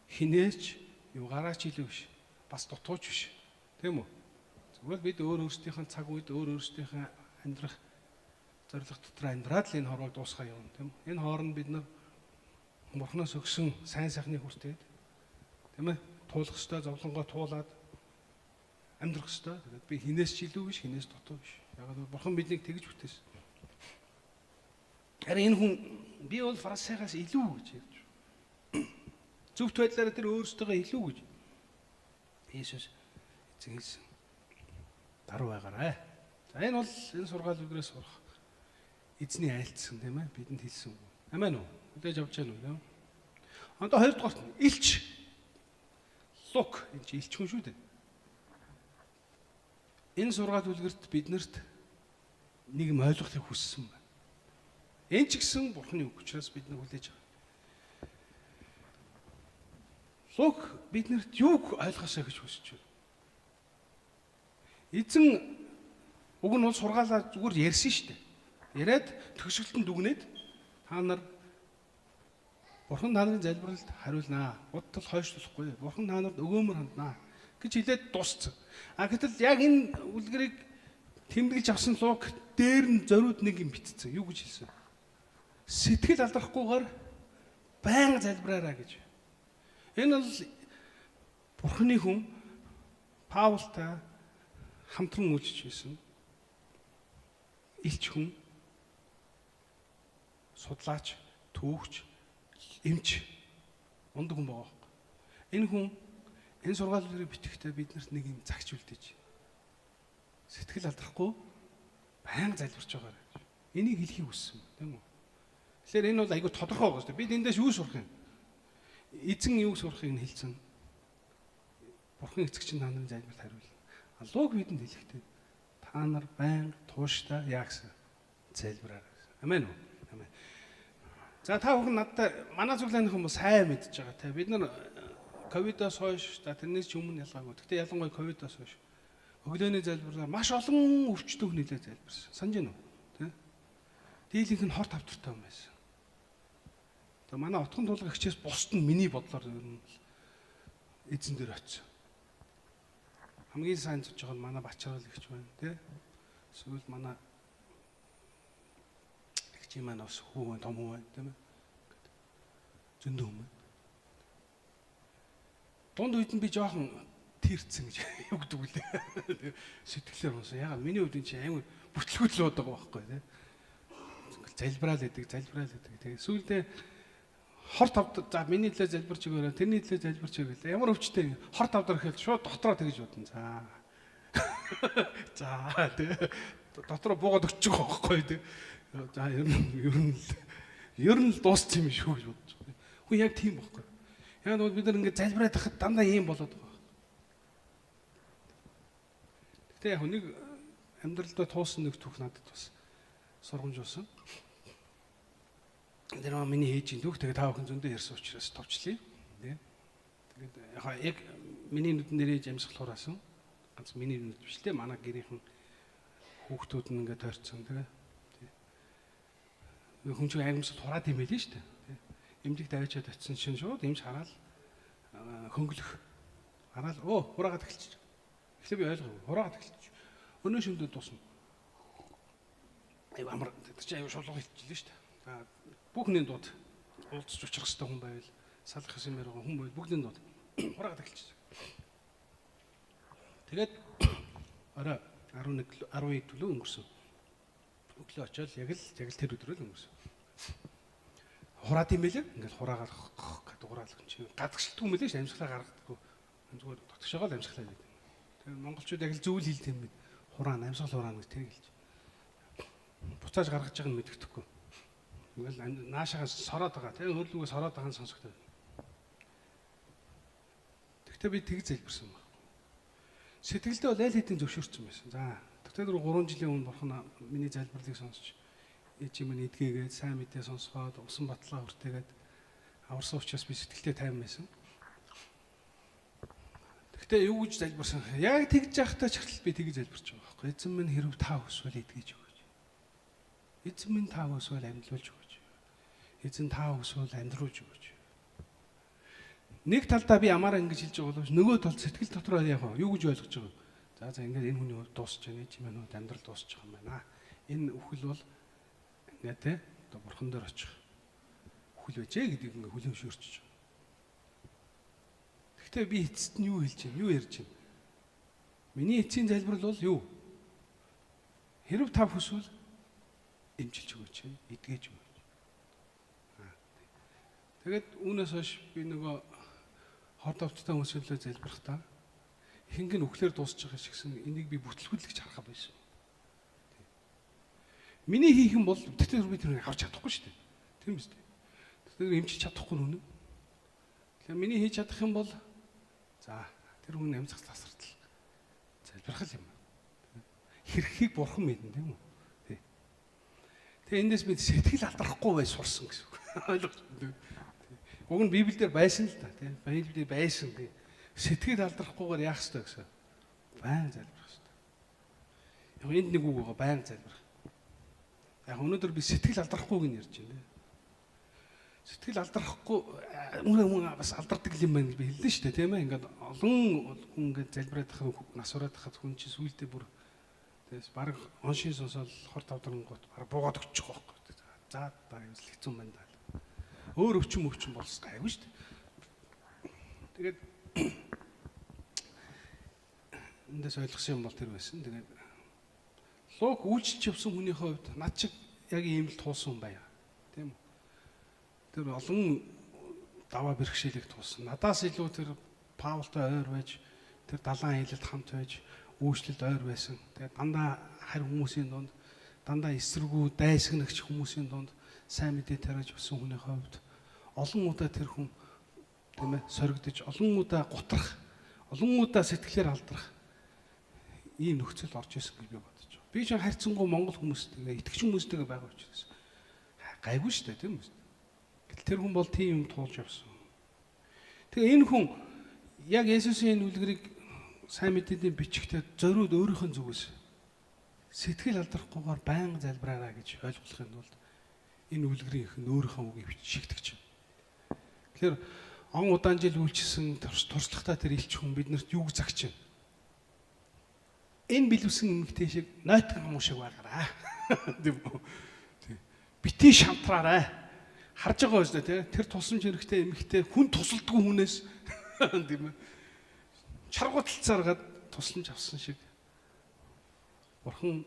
хинээч юу гараач илүү биш. Бас дутууч биш. Тийм үү? Зүгээр бид өөрсдийнхээ цаг үед өөрсдийнхээ амьдрах зорилго дотор амьдраад л энэ хорвоо дуусгаа явна. Тийм үү? Энэ хооронд бид нар Бурханаас өгсөн сайн сайхныг хүртээд тийм ээ? Туулах ёстой, зовлонгоо туулаад амьдрах ёстой. Тэгээд би хинээс ч илүү биш, хинээс дутуу биш. Яг л Бурхан биднийг тэгж бүтээсэн. Харин энэ хүн би бол фарисеагаас илүү гэж ярьж байна. Зөвхт байдлаараа тэр өөрсдөө илүү гэж Есүс эзэн хэлсэн. Даруй байгаарай. За энэ бол энэ сургаал үлгэрээс сурах эзний айлтсан тийм ээ бидэнд хэлсэн. Амен уу? Хүлээж авч байна уу тийм. Одоо хоёрдугаарт нь илч. Лук энэ чи илч хүн шүү дээ. Энэ сургаал үлгэрт биднэрт нэг юм ойлгохыг хүссэн байна. Энэ ч гэсэн Бурханы үг учраас бид нар хүлээж авах. Лук биднэрт юуг ойлгосоо гэж хүсэж байна. Эзэн уг нь бол сургаалаа зүгээр ярьсан шүү дээ. Яриад төгсгөлтөнд дүгнээд та нар Бурхан та нарын залбиралд хариулнаа. Удтал хойшлуулахгүй. Бурхан та нарт өгөөмөр ханднаа гэж хэлээд дууссан. А гэтэл яг энэ үлгэрийг тэмдэглэж авсан Лук дээр нь зориуд нэг юм битцсэн. Юу гэж хэлсэн? Сэтгэл алдрахгүйгээр байнга залбираарай гэж. Энэ бол Бурханы хүн Паултай хамтран үйлчж байсан. Илч хүн, судлаач, түүхч, эмч, ундаг хүн байгаа. Энэ хүн энэ сургаалыг битгэхдээ биднэрт нэг юм загч үлдээж. Сэтгэл алдрахгүй байнга залбирч байгаа гэж. Энийг хэлхийг хүссэн, тийм үү? Тэгэхээр энэ бол айгүй тодорхой байгаа шүү дээ. Бид эндээс юу сурах юм? Эзэн юу сурахыг нь хэлсэн. Бурхан эцэгч та нарын залбиралд хариулна. Луг бидэнд хэлэхдээ та нар байнга тууштай яа гэсэн залбираа гэсэн. Амен уу? Амен. За та бүхэн надтай манай цуглааны хүмүүс сайн мэдж байгаа те. Бид нар ковидоос хойш тэрнээс ч өмнө ялгаагүй. Гэхдээ ялангуяа ковидоос хойш өглөөний залбираар маш олон өвчтөг нэлээд залбирсан. Санаж байна уу? Тэ? Дийлэнх нь хорт автортай юм байсан. Тэгээ манай отхон тулга гихчээс бусд нь миний бодлоор ер нь эзэн дээр очив. Хамгийн сайн зурж байгаа нь манай Бачарал гихч байна, тий? Эсвэл манай гихчийн маань бас хүү том хүү байна, тийм ээ. Зөндөө юм. Дунд үед нь би жоохон тэрцэн гэж юу гэдэг үлээ. Сэтгэлээр унсан. Ягаад миний хувьд энэ чинь амар бүтлгүүдлээд байгаа байхгүй тий. залбираал гэдэг. Тэгээ сүүлдээ хор тавд за миний төлөө залбирч өгөөрэй. Тэрний төлөө залбирч өгөөрэй. Ямар өвчтэй хор тавдар гэхэд шууд дотроо тэгж бодно. За тэгээ дотроо буугаад өгчих واخхой тэг. За ер нь л дуусчих юм шүү гэж бодож байгаа. Хүн яг тийм байхгүй. Яг нь бид нар ингээд залбираад байхад дандаа ийм болоод байгаа. Гэтэ яг нэг амьдралдаа туусан нэг түүх надад бас сургамж болсон. Тэр миний ээжийн түүх тэгээ та бүхэн зөндөө ярьсан учраас товчлие. Тэгээд яг миний нүдэн дээр ээж амьсгал хураасан. Ганц миний нүд биш лээ. Манай гэрийнхэн хүүхдүүд нь ингээд тойрцсон тэгээ. Хүн чинь амьсгал хураад юм байлээ шүү дээ. Эмнэлэг даваачаад очисон чинь шууд эмч хараад хөнгөлөх. Хараад хураагаад эхэлчих. Эхлээ би ойлгоогүй. Хураагаад эхэлчих. Өнөө шөндөө дуусна. Аюу амар тэр чинь аюу шулууг хэлчихлээ шүү дээ. Бүхний дууд уулзч очих хэвээр хүн байвал салах юм яриага хүн байвал бүгдийн дууд хураагаад эхэлчихсэн. Тэгээд орой 11 төлөө өнгөрсөн. Өглөө очиод яг л тэр өдрөө л өнгөрсөн. Хураад юм байлээ. Ингээл хураагаад гэдэг хураал хүн чинь гадагшилтгүй юм байлээ ш амьсгалаа гаргадаггүй. Зүгээр дотгошоогоо л амьсгалаа гэдэг. Тэгээд монголчууд яг л зөвл хэлдэг юм бид. Хураана амьсгал хураана гэж тэрийг хэлж. Буцааж гаргаж байгаа нь мэддэхгүй. Ингээл наашаага сороод байгаа. Тэгээ хөллөгөө сороод байгаа нь сонсогдоод. Тэгтээ би тэг залбирсан баг. Сэтгэлдээ бол аль хэдийн зөвшөөрсөн байсан. За тэгтээ 3 жилийн өмнө бурхан миний залбирлыг сонсч ээжи минь эдгээгээд сайн мэдээ сонсгоод усан батлаа хүртээгээд аварсан учраас би сэтгэлдээ тайван байсан. Тэгтээ юу гэж залбирсан? Яг тэгж яхтаа ч хэл би тэгж залбирч байгаа байхгүй. Эзэн минь хэрв та хүсвэл эдгэж өгөөч. Эзэн минь та хүсвэл амьдлуулж өгөөч. Эзэн та хүсвэл амьдруулж өгөөч. Нэг талдаа би ямаараа ингэж хэлж байгаа боловч нөгөө талд сэтгэл дотроо яг юу гэж ойлгож байгаа. За ингээд энэ хүний дуусч байна, чимээ нүүд амьдрал дуусч байгаа юм байна. Энэ үхэл бол ингээд те одоо бурхан дээр очих үхэл байжээ гэдгийг ингээд хүлэмжшөөрч байгаа. Гэхдээ би эцэст нь юу хэлж байна? Юу ярьж байна? Миний эцсийн залбирал бол юу? Хэрв та хүсвэл эмчилж өгөөч, эдгэж өгөөч. Тэгээд үүнээс хойш би нөгөө хот авттай хүмүүсээ залбирахдаа ихэнх нь үхлээр дуусч байгаа шигсэн энийг би бүтлгүүлж харах байсан. Миний хийх юм бол тэр би тэрийг авч чадахгүй шүү дээ. Тийм үстэй. Тэр эмчилж чадахгүй нүн. Тэгэхээр миний хийж чадах юм бол за тэр хүн амьсгал тасралтал залбирах юм. Хэрхийг бурхан мэднэ тийм үү? Тэгээ эндээс бид сэтгэл алдрахгүй бай сурсан гэсэн үг. Ойлгож. Уг нь Библиэлд байсан л да тийм. Библиэд байсан тийм. Сэтгэл алдрахгүйгээр яах ёстой гэсэн. Байн залбирах ёстой. Яг энд нэг үг байгаа байн залбирах. Яг өнөөдөр би сэтгэл алдрахгүйг нь ярьж байна. Сэтгэл алдрахгүй хүн бас алдардаг юм байна гэж би хэллээ шүү дээ тийм ээ. Ингээд олон хүн ингээд залбираад тахад нас ураад тахад хүн чинь сүултээ бүр тэгээс баг оншин сонсоод хор тавдрангууд баг буугаад өгчих واخхой. За баг юмс хэцүү байна даа. Өөр өвчин болсон гайгүй шүү дээ. Тэгээд эндээс ойлгосон юм бол тэр байсан. Тэгээд Лук үйлчлж явсан хүний хувьд над чиг яг ийм л туусан юм байна. Тийм үү? Тэр олон даваа бэрхшээлийг туусан. Надаас илүү тэр Паултай ойр байж, тэр далайн хилэлд хамт байж, үйлчлэлд ойр байсан. Тэгээд дандаа харь хүмүүсийн дунд, дандаа эсэргүү дайсагнагч хүмүүсийн дунд сайн мэдээ тариаж өгсөн хүний хувьд олон удаа тэр хүн тийм ээ соригдож, олон удаа гутрах, олон удаа сэтгэлээр алдрах ийм нөхцөл орж исэн гэж би бодож байна. Би ч харьцангуй монгол хүмүүстэйгээ, итгэж хүмүүстэйгээ байгаа учраас гайгүй шүү дээ тийм үү? Гэтэл тэр хүн бол тийм юм туулж явсан. Тэгээ энэ хүн яг Есүсийн энэ үлгэрийг сайн мэдээний бичгтээ зориуд өөрийнхөө зүгээс сэтгэл алдрахгүйгээр байнга залбираараа гэж ойлгуулахын тулд энэ үлгэрийн их өөрийнхөө үгийг шигтгэж. Тэгэхээр он удаан жил үйлчилсэн туршлагатай тэр илч хүн биднэрт юуг загч байна? Энэ билүүсэн эмэгтэй шиг нойтгон юм шиг байгаараа. Тийм үү? Бити шантраарай. Харж байгаа үстэй тий. Тэр тусламж хэрэгтэй эмэгтэй хүн тусалдгүй хүнээс тийм ээ. Чаргууталцааргаад тусламж авсан шиг. Бурхан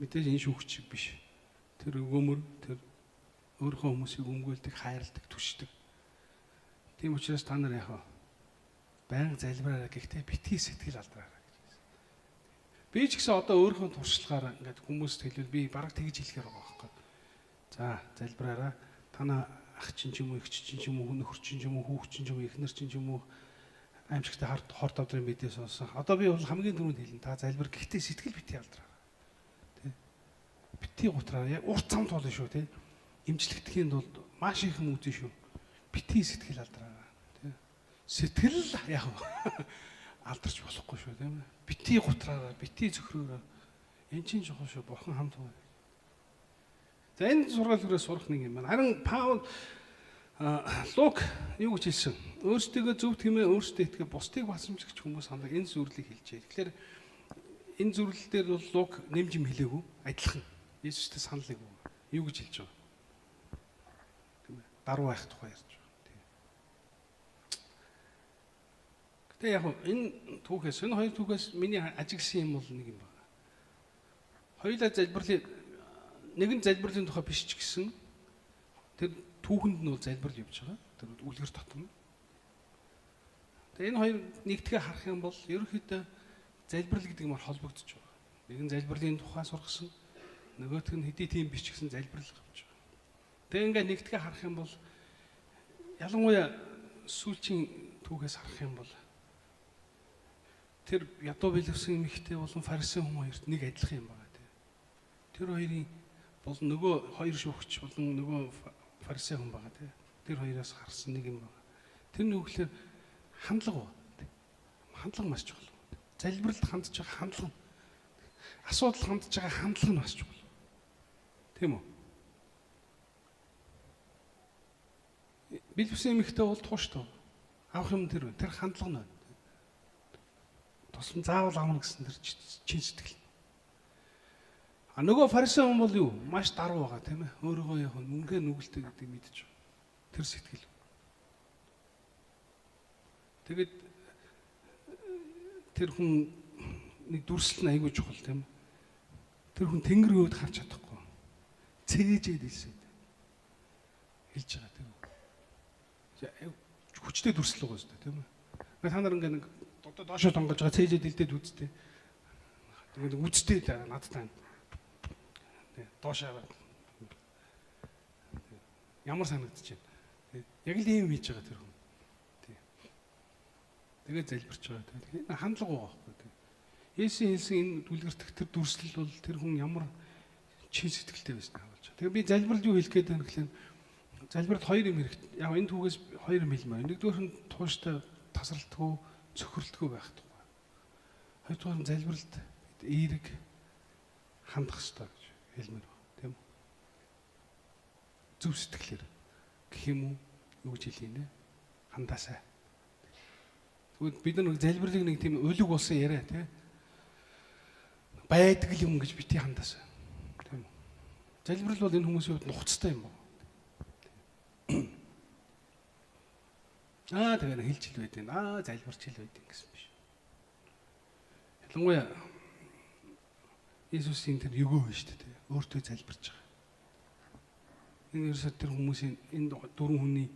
мэдээж энэ шүүгч биш. тэр өгөөмөр, тэр өөрийнхөө хүмүүсийг өмгөөлдөг, хайрладаг, түшдэг. Тийм учраас та нар яхаа байнга залбираарай, гэхдээ битгий сэтгэл алдраарай гэж хэлсэн. Би ч гэсэн одоо өөрийнхөө туршлагаараа ингээд хүмүүст хэлвэл би бараг тэгж хэлэхээр байгаа байхгүй. За залбираарай. Танаа ах чинь ч юм уу, эгч чинь ч юм уу, нөхөр чинь ч юм уу, хүүхд чинь ч юм уу, эхнэр чинь ч юм уу аимшигтай хорт авдрын мэдээ сонсон. Одоо би бол хамгийн түрүүнд хэлнэ. Та залбир гэхдээ сэтгэл битгий алдраарай. Тэ? Битгий гутраа. Яг урт замд болно шүү, тэ? Имжлэгдэхийн тулд маш их юм үзэн шүү. Битгий сэтгэл алдраарай. Тэ? Сэтгэл яг алдарч болохгүй шүү, тийм ээ. Битгий гутраараа, битгий зөвхрөөрөө. Энд чинь жохоо шүү, бурхан хамт байна. За энэ сургаал хүрээ сурах нэг юм байна. Харин Паул Лук юу гэж хэлсэн? Өөрсдөө зөв тэмээ өөрсдөө итгэх бусдыг басамжлагч хүмүүс хандаг энэ зүрлийг хэлжээ. Тэгэхээр энэ зүрлэл дээр бол Лук нэмж юм хэлээгүй, адилхан. Есүстэй санал нэг үг. Юу гэж хэлж байгаа? Тийм ээ. Даруй байх тухай ярьж байгаа. Тийм. Гэтэ яг энэ түүхээс энэ хоёр түүхээс миний ажигласан юм бол нэг юм байна. Хоёулаа залбирлын нэг нь залбирлын тухай биш ч гэсэн тэр түүхэнд нь бол залбирал явж байгаа. Тэр үлгэр дотор нь. Тэгээ энэ хоёр нэгдгээ харах юм бол ерөнхийдөө залбирал гэдэг юмар холбогдож байгаа. Нэг нь залбирлын тухай сургасан, нөгөөх нь хэдий тийм биш ч гэсэн залбирал авч байгаа. Тэгээ ингээ нэгдгээ харах юм бол ялангуяа сүүлчийн түүхээс харах юм бол тэр ядуу бэлэвсэн эмэгтэй болон фарисеун хүн хоёрт нэг адилхан юм байна тий. Тэр хоёрын бол нөгөө хоёр шүүгч болон нөгөө фарисеун хүн байгаа тий. Тэр хоёроос харсан нэг юм байна. Тэр нүглээр хандлага байна. Хандлага маш чухал. Залбиралд хандж байгаа хандлага. Асуудал хандж байгаа хандлага нь маш чухал. Тийм үү? Бэлэвсэн эмэгтэй бол тууштай. Авах юм тэр хандлага нь байна. Тусам заавал авна гэсэн тэр чин сэтгэл. А нөгөө фарисеун бол юу? Маш даруй байгаа тийм ээ. Өөрийгөө яг үнгээр нүгэлтэй гэдэг мэдэж байгаа. Тэр сэтгэл. Тэгээд тэр хүн нэг дүрслэл нь айгүй чухал тийм ээ. Тэр хүн тэнгэр өөд харж чадахгүй. Цээжээд хэлсэн. Хэлж байгаа тийм үү? Хүчтэй дүрслэл байгаа шүү дээ тийм ээ. Та нар ингээ нэг доошоо тонгож байгаа цээжээд хэлдээд үзтээ. Тэгээд үзтээ надтай. Доошоо ямар санагдаж байна. Яг л ийм хийж байгаа тэр хүн. Тэгээд залбирч байгаа. Тэгээд хандлага байгаа байхгүй. Есүс хэлсэн энэ дүлгэртэх тэр дүрслэл бол тэр хүн ямар чин сэтгэлтэй байсан харуулж байгаа. Тэгээд би залбирал юу хэлэх гээд байна гэхлээр залбирал хоёр юм хэрэгтэй. Яг энэ түүгээс хоёр юм хэлмээр. Нэгдүгээр нь тууштай тасралтгүй, цөхрөлтгүй байх тухай. Хоёрдугаар нь залбиралд эерэг хандах хэрэгтэй гэж хэлмээр байна. Тийм үү? Зөв сэтгэлээр гэх юм уу? Юу гэж хэлээ нэ? Хандаасаа. Тэгвэл бид нар залбирлыг нэг тийм өлөг болсон яриа тий. Байдаг юм гэж бити хандаасаа. Тийм үү? Залбирал бол энэ хүмүүсийн хувьд нухацтай юм байна. Тэгээд хэлж хэл байдیں۔ Залбирч хэл байдیں гэсэн биш. Ялангуяа Иесусийн тэр өгөө байна шүү дээ. Өөртөө залбирч байгаа. Энэ ерөөсөө тэр хүмүүсийн энэ дөрвөн хүний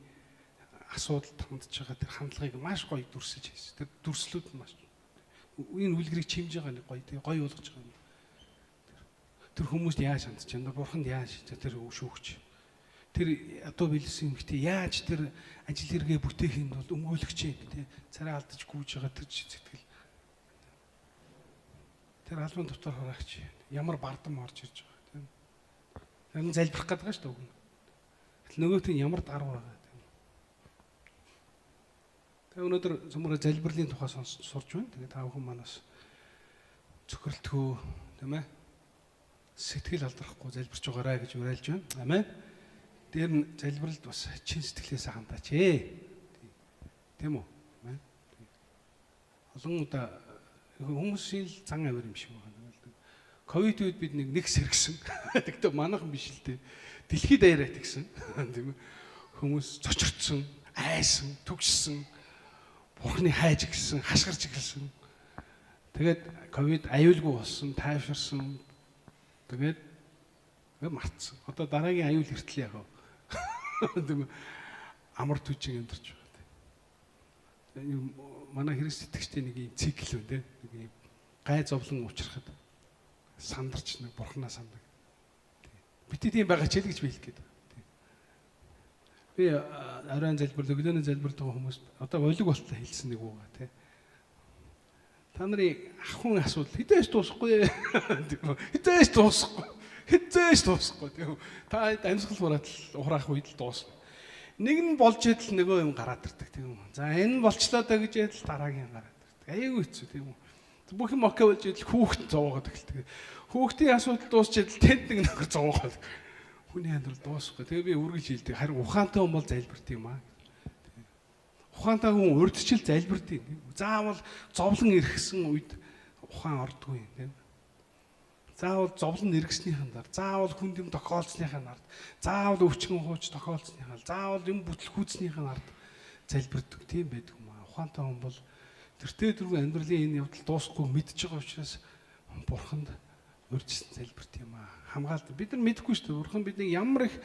асуудалд хандж байгаа тэр хандлагыг маш гоё дүрсэж хийсэн. Тэр дүрслүүд нь маш энэ үлгэрийг чимж байгаа нэг гоё тий гоё болгож байгаа юм. Тэр хүмүүст яаж хандж байна? Бурханд яаж тэр шүүгч. Тэр одоо билсэн юм хтээ яаж тэр ажил хэрэгэ бүтээхийн бол өмгөөлөгч юм тий царай алдаж гүйж байгаа тэр сэтгэл. Тэр албан дотор хараач ямар бардам орж ирж байгаа тийм. Тэр залбирах гэдэг байгаа шүү дээ. Нөгөөт нь ямар даруй байгаа тийм. Тэгээ өнөөдөр зөвхөн залбирлын тухай сурж байна. Тэгээ та бүхэн манаас цөхрөлтгөө тийм ээ. Сэтгэл алдрахгүй залбирч байгаарай гэж уриалж байна. Амен. Тэр нь залбиралд бас чин сэтгэлээсээ хандаач ээ. Тийм үү? Амен. Олон удаа хүмүүсийн л зан авир юм шиг байна. Ковид үед бид нэг сэргсэн. Тэгтээ манайхан биш л дээ. Дэлхийд даяараа тэгсэн. Тийм ээ. Хүмүүс цочрдсон, айсан, түгшсэн, бурхны хайж гисэн, хашгирч гисэн. Тэгээд ковид аюулгүй болсон, тайвширсан. Тэгээд Гэ мартсан. Одоо дараагийн аюул хүртэл яг тийм амар түжиг амьдарч байгаа. Тийм. Манай Христ итгэгчдийн нэг юм цикл үү, нэг юм гай зовлон уучрахад сандарч нэг бурхнаа сандаг. Бити тийм байгаа ч гэж би хэлэх гээд. Би оройн залбирал, өглөөний залбирал байгаа хүмүүс одоо олиг болтол хэлсэн нэг үгаа тий. Та нарын ахын асуудал хэдээс дуусахгүй тийм үү? Хэдээс дуусахгүй. Хэдээс дуусахгүй тийм үү? Та амьсгал хураат ухраах үед л дуусна. Нэг нь болж идэл нөгөө юм гараад ирдэг тийм үү? За энэ болчлоо даа гэж идэл дараагийн гараад ирдэг. Аягүй хэцүү тийм үү? Бүх юм окей болж идэл хүүхэд зовоогоод эхэлдэг. Хүүхдийн асуудал дуусч идэл тэнд нэг нөхөр зовоогоод хүний амьдрал дуусахгүй. Тэгээ би үргэлж хэлдэг. Харин ухаантай хүн бол залбирт юм аа. Ухаантай хүн урьдчил залбирт юм. Заавал зовлон иргэсэн үед ухаан ордгүй юм тийм. Заавал зовлон иргэснийхэн дараа, заавал хүнд юм тохиолцсныхаа нард, заавал өвчгөн хууч тохиолцсныхаа, заавал юм бүтлгүүцснийхэн нард залбирдаг тийм байдаг юм аа. Ухаантай хүн бол тэртээ дөрвөн амьдралын энэ явдал дуусахгүй мэдж байгаа учраас бурханд урьдчилан залбирт юм аа. Хамгаалт бид нар мэдэхгүй шүү дээ. Бурхан биднийг ямар их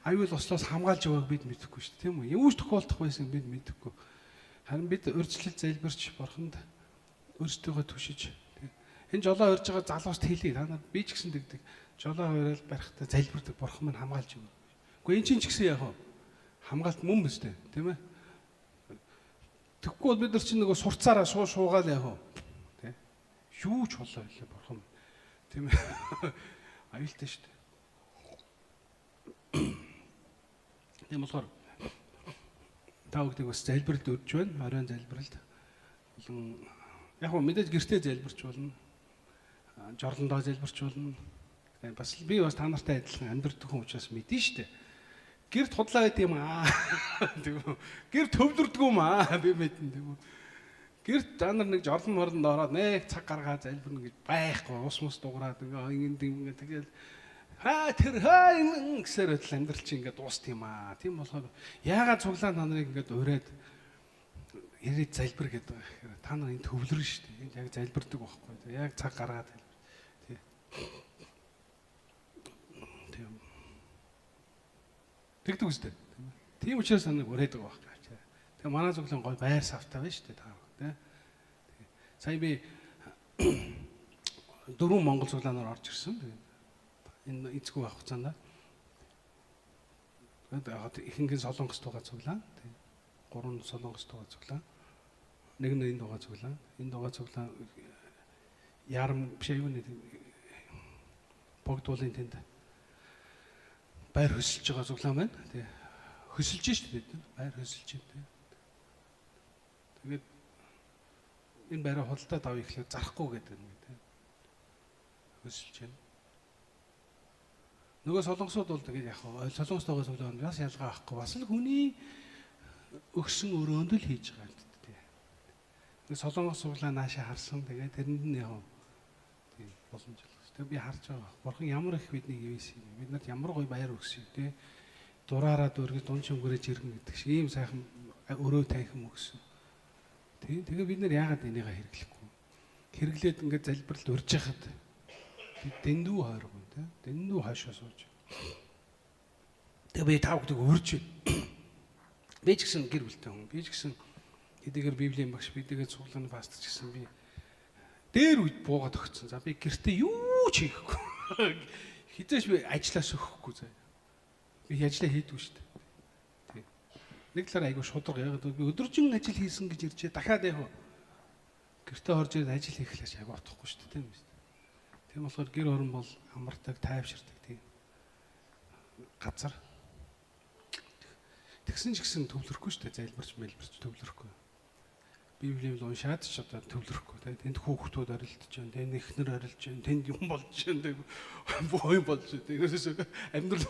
аюул ослоос хамгаалж байгааг бид мэдэхгүй шүү дээ. Тийм үү? Юу ч тохиолдох байсан бид мэдэхгүй. Харин бид урьдчилан залбирч бурханд өөрсдөө түшиж энэ жолоо урьж байгаа залууст хэлье. Та нар би ч гэсэн дэгдэг. Жолоо хуурал барихтаа залбирдаг бурхан минь хамгаалж өгнө. Гэхдээ эн чинь ч гэсэн яг хамгаалт мөн биз дээ. Тийм ээ? Тэгэхгүй бол бид нар чинь нөгөө сурцаараа шуугаал яг тийм. Юу ч болоо хэлээ бурхан. Тийм ээ? Аюултай шүү дээ. Тийм болохоор та бүхнийг бас залбиралд өрж байна. Оройн залбиралд. Яг гоо мэдээж гэртээ залбирч болно. Жорлондоо залбирч болно. Бас би бас та нартай адилхан амьдрэх хүн учраас мэдэн шүү дээ. Гэрт худлаа гэдэг юм аа. Тийм үү? Гэр төвлөрдөг юм аа. Би мэдэн тийм үү? Гэрт та нар нэг жорлон хорлонд ороод нэг цаг гаргаад залбирна гэж байхгүй. Ус мус дуурайд ингээд тэгэл тэр хайн гэсээр л амьдрал чи ингээд дууст юм аа. Тийм болохоор яагаад цуглаа та нарыг ингээд ураад ирээд залбир гэдэг байгаа хэрэг. Та нар энэ төвлөрнө шүү дээ. Энд яг залбирдаг байхгүй. Яг цаг гаргаад тий. Тийм. Тэгдэг үстэй. Тийм учраас санаг ураад байгаа байхгүй. Тэгээ манай цуглаан гой байр савтай байна шүү дээ та. Тий. Сая би 4 Монгол цуглаанаар орж ирсэн. Энэ эцгүй авах хугацаанд. Тэгээд ихэнх нь Солонгос тугаа цуглаа. 3 Солонгос тугаа цуглаа. Нэг нь энэ тугаа цуглаа. Энэ тугаа цуглаа ярам биш юу нэг богдуулын тэнд байр хөсөлж байгаа цуглаа байна. Тэгээ хөсөлж шүү дээ. Байр хөсөлж байна. Тэгээд энэ байраа худалдаад авъя гэхлээр зарахгүй гэдэг юм тийм. Хөсөлж байна. Нөгөө солонгосууд бол тэгээд яг солонгос тоогоос болоод бас ялгаа авахгүй бас л хүний өгсөн өрөөнд л хийж байгаа юм дээ. Нэг солонгос суглаа наашаа харсан тэгээд тэрэнд нь яг тийм боломж л. Тэгээд би харж байгаа. Бурхан ямар их биднийг ивэс юм. Бид нарт ямар гоё баяр өгсөн тий. Дураараа дөргөж дун чимгэрэж иргэн гэдэг шиг ийм сайхан өрөө танхим өгсөн. Тий. Тэгээд бид нар яагаад энийг хэрэглэхгүй? Хэрэглээд ингээд залбиралд урьж яхад дэндүү хойрго тий. Дэндүү хойшоо сууж. Тэгээд би тав гэдэг урьж байна. Би ч гэсэн гэр бүлтэй хүн. Би ч гэсэн хэдийгээр Библийн багш, бидгээ цуглааны пастор ч гэсэн би дээр үед буугаад өгсөн. За би гэртээ юу ч хийхгүй. Хизээш би ажиллаас өгөхгүй заа. Би ажиллаа хийдгүй шүү дээ. Тий. Нэг талаар айгүй шударга яагаад би өдөржин ажил хийсэн гэж ирчээ дахиад яг гэртээ орж ирээд ажил хийхлээс айгүй утгахгүй шүү дээ. Тийм болохоор гэр орон бол амардаг, тайвширдаг тийм газар. Тэгсэн ч гэсэн төвлөрөхгүй шүү дээ. Залбирч мэлбэрч төвлөрөхгүй. Библийн уншаад ч одоо төвлөрөхгүй. Тэнд хүүхдүүд орилдож байна. Тэнд эхнэр орилж байна. Тэнд юм болж байна. Бүх юм болж байна. Тэрээс амьдрал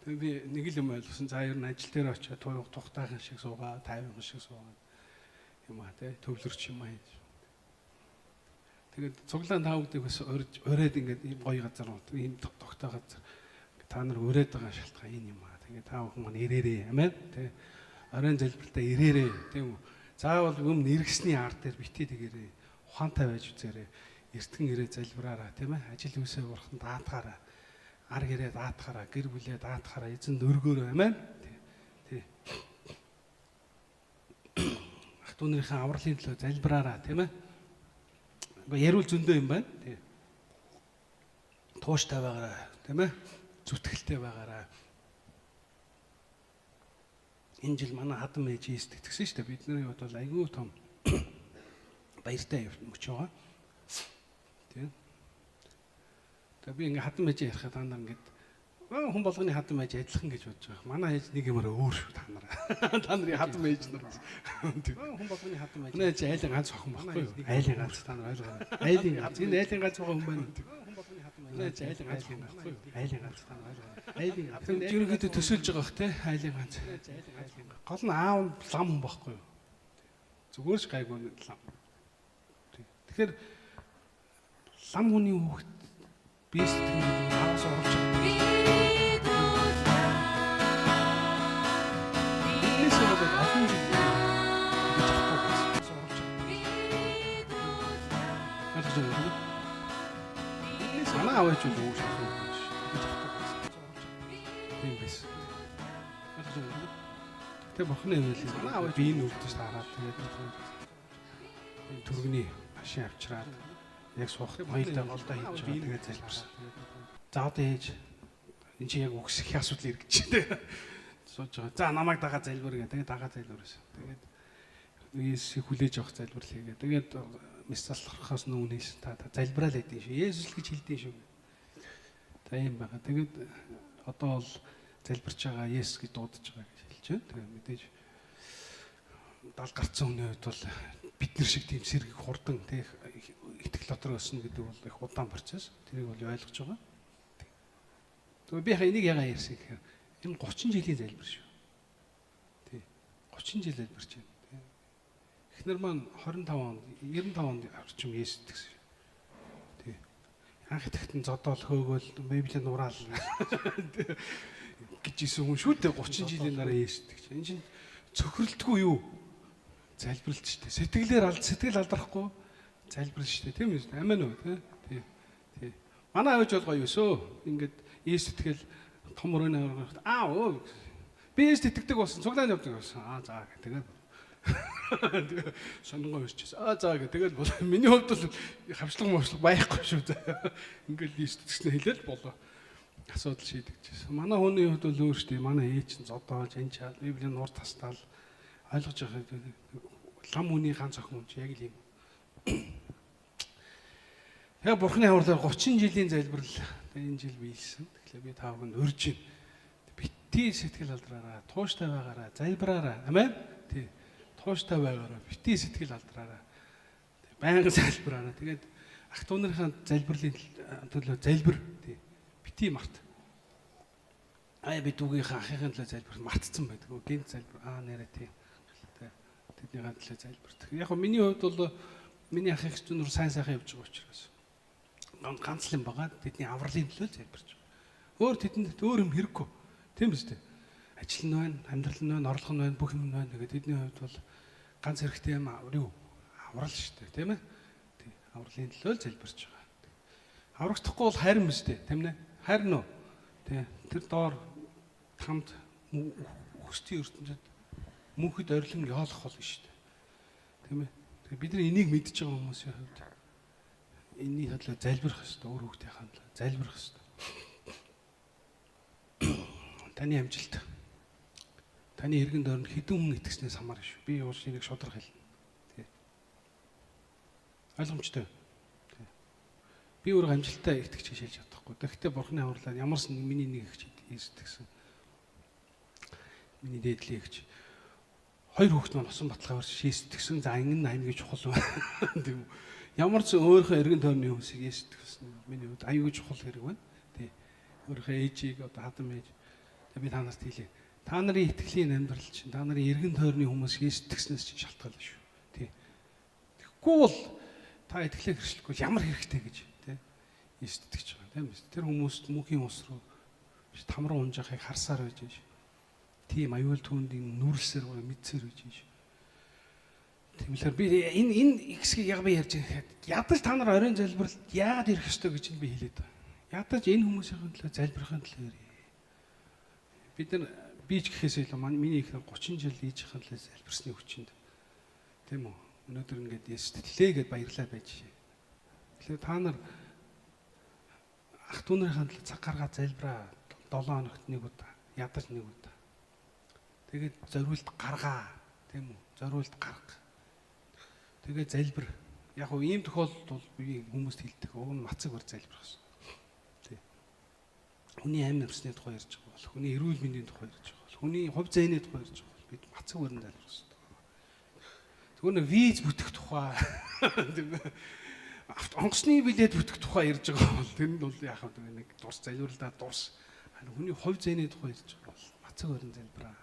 би нэг л юм ойлгосон. За ер нь ажил дээр очиад тухтайхан шиг суугаа, тайван шиг суугаа юм аа тий төвлөрч юм аа. Тэгээд цуглаан таавдыг бас ураад ингээд ийм гоё газар ийм тогтой газар та нар ураад байгаа шалтгаан энэ юм аа. Тэгээд та бүхэн маань ирээрээ амин тий оройн залбиртаа ирээрээ тийм үү. Заавал юм нэргсний ард дээр битээ тэгээрээ ухаантай байж үзээрэй. Эртгэн ирээ залбираараа тийм ээ. Ажил үсээ бурхан даатгаараа. ар гэрээ даатахаараа, гэр бүлээ даатахаараа, эзэн өргөөрөө амен. Тий. Ах トゥ нарынхаа авралын төлөө залбираараа тийм ээ. Яриул зөндөө юм байна. Тий. Тууштай байгаараа тийм ээ. Зүтгэлтэй байгаараа. Энэ жил манай хадам ээж итгэсэн шүү дээ. Бидний хувьд бол айгүй том баяртай мөч байгаа. Тийм. Тэгээ би ингээ хадам ээж ярихад та нар ингээд хүн болгоны хадам ээж адилхан гэж бодож байгаа. Манай ээж нэг юмараа өөр шүү та нар. Та нарын хадам ээж нар. Хүн болгоны хадам ээж. Манай ээж айлын ганц охин байхгүй юу? Айлын ганц та нар ойлгоо. Айлын ганц. Энэ айлын ганц охин хүн байна. Хүн болгоны хадам ээж. Манай ээж айлын ганц охин байхгүй юу? Айлын ганц та нар ойлгоо. Айлын ганц. Ерөнхийдөө төсөөлж байгаа бох те айлын ганц. Гол нь аав лам хүн байхгүй юу? Зүгээр ч гайгүй лам. Тэгэхээр лам хүний хүүхэд би сэтгэл ааваас оруулж байгаа. Манай аав ээж юу гэж асууж байна шүү. Тийм байсан. Тэгээ бурхны хөвөл манай аав ээж би энэ үлдэж таараад тэгээд энэ түргэний машин авчираад яг суух хоёртай голдоо хийж байгаа тэгээд залбирсан. За одоо ээж энэ чи яг үгс их асуудал иргэж байна. Сууж байгаа. За намайг дагаа залбир гэ. Тэгээд дагаа залбирсан. Тэгээд Есүсийг хүлээж авах залбирал хийгээ. Тэгээд мессалахаас нүнээс та залбираал байдیں۔ Шүү. Есүс л гэж хэлдیں۔ Шүү. За юм байгаа. Тэгээд одоо бол залбирч байгаа Есүс гэж дуудаж байгаа гэж хэлж байна. Тэгээд мэдээж 70 гарцсан хүний хувьд бол бид нар шиг тийм сэргийг хурдан тэг итгэл дотор өснө гэдэг бол их удаан процесс. Тэрийг бол ойлгож байгаа. Тэгээд би энийг яагаад ярьсан гэхээр энэ 30 жилийн залбир шүү. Тий. 30 жил залбирч байна. Эхнэр маань 25 онд 95 онд орчим Есүс итгэсэн. Тий. Анх итгэхтэн зодоол хөөгөөл Библийн ураал гэж исэн хүн шүү дээ 30 жилийн дараа Есүс итгэж. Энэ чинь цөхрөлтгүй юу? Залбиралч шүү дээ. Сэтгэлээр сэтгэл алдрахгүй залбирал шүү дээ. Тийм үү? Амен үү? Тий. Тий. Манай авч бол гоё өсөө. Ингээд Есүс итгэл том өрөөний өө би Есүс итгэдэг болсон. Цуглаан явдаг болсон. За тэгээд сонгоо өсчихсэн. За тэгээд бол миний хувьд бол хавчлаг байхгүй шүү дээ. Ингээд Есүс итгэснээ хэлээл болоо. Асуудал шийдэгчсэн. Манай хүний хувьд бол өөр шүү дээ. Манай ээж нь зодоож, энэ чад Библийн нуур тастаал ойлгож байгаа лам хүний ганц охин ч яг л юм. Яг бурхны хавралаар 30 жилийн залбирал энэ жил биелсэн. Тэгэхээр би таавг нь урьж байна. Битгий сэтгэл алдраараа, тууштай байгаараа, залбираараа. Амен. Тий. Тууштай байгаараа, битгий сэтгэл алдраараа. Байнга залбираараа. Тэгээд ах トゥ нарын залбирлын төлөө залбир. Тий. Битгий март. Би дүүгийнхээ ахыхын төлөө залбир мартцсан байдаг. Гинт залбир нэрэ тий. Тэдний гандлаа залбирдаг. Яг нь миний хувьд бол миний ах их зүүнөр сайн сайхан явж байгаа учраас ганц л юм байгаа. Тэдний авралын төлөө залбирч байгаа. Өөр тэдэнд өөр юм хэрэггүй. Тийм биз дээ. Ажил нь байна, амьдрал нь байна, орлого нь байна, бүх юм нь байна. Тэгээд тэдний хувьд бол ганц хэрэгтэй юм юу? Аврал шүү дээ, тийм ээ. Тий. Авралын төлөө залбирч байгаа. Аврагдахгүй бол хайрн биз дээ, тийм ээ. Хайрн уу? Тий. Тэр доор тамд өстийн ертөнцид мөнхөд орилон яолох бол шүү дээ. Тийм ээ. Тэгээ бид нар энийг мэдж байгаа хүмүүсийн хувьд энэний төлөө залбирах хэрэгтэй. Өөр хүүхдийн төлөө залбирах хэрэгтэй. Таны амжилт. Таны эргэн тойронд хэдэн хүн итгэснээс хамаарна шүү. Би уул энийг шударга хэлнэ. Тий. Ойлгомжтой. Тий. Би өөр амжилттай итгэж хэлж чадахгүй. Тэгэхдээ бурхны хавралаар ямарс миний нэг ихч итгэсэн. Миний дээдлийн ихч хоёр хүүхэд маань усан баталгаагаар шийдтгсэн. За ангин аймгийн чухал байна. Тийм үү. Ямар ч өөрийнхөө эргэн тойрны хүмүүсийг шийдтгсэн. Миний хувьд аюулгүй чухал хэрэг байна. Тий. Өөрийнхөө ээжийг одоо хадам ээж. Би та нарт хэлье. Та нарын итгэлийн амьдрал чинь та нарын эргэн тойрны хүмүүс шийдтгснээс чинь шалтгаална шүү. Тий. Тэгэхгүй бол та итгэлээ хэршлэхгүй ямар хэрэгтэй гэж тий. Шийдтгэж байгаа тийм биз. Тэр хүмүүст мөнхийн ус руу там руу унж яхахыг харсаар байж шүү. Тийм аюул түүндийн нүрэлсээр мэдсээр гэж юм шиг. Тэгмэлэр би энэ хэсгийг яг би ярьж байгаа. Ядаж та нар оройн залбиралд яагаад ирэх ёстой гэж би хэлээд байгаа. Ядаж энэ хүмүүсийн төлөө залбирахын төлөө ирье. Бид нар бич гэхээс илүү миний их 30 жил ээжийнхэн төлөө залбирсны хүчинд. Тийм үү? Өнөөдөр ингээд сэтгэлээ гэдээ баярлаа байж. Тэгэхээр та нар ах дүү нарын төлөө цаг гаргаад залбираа 7 хоногт нэг удаа, ядаж нэг удаа. Тэгээд зориулт гаргаа, тийм үү? Зориулт гарга. Тэгээд залбир. Яг уу ийм тохиолдолд бол би хүмүүст хэлдэг. Уг нь мацаг бар залбирах гэсэн. Тий. Хүний амь навсны тухай ярьж байгаа бол, хүний эрүүл мэндийн тухай ярьж байгаа бол, хүний хувь зээний тухай ярьж байгаа бол бид мацаг барин залбирах гэсэн. Тэгвэл нэг виз бүтэх тухай, онгоцны билет бүтэх тухай ярьж байгаа бол тэр нь бол яах вэ? Нэг дурс залбирлаа дурс. Хүний хувь зээний тухай ярьж байгаа бол мацаг барин залбираа.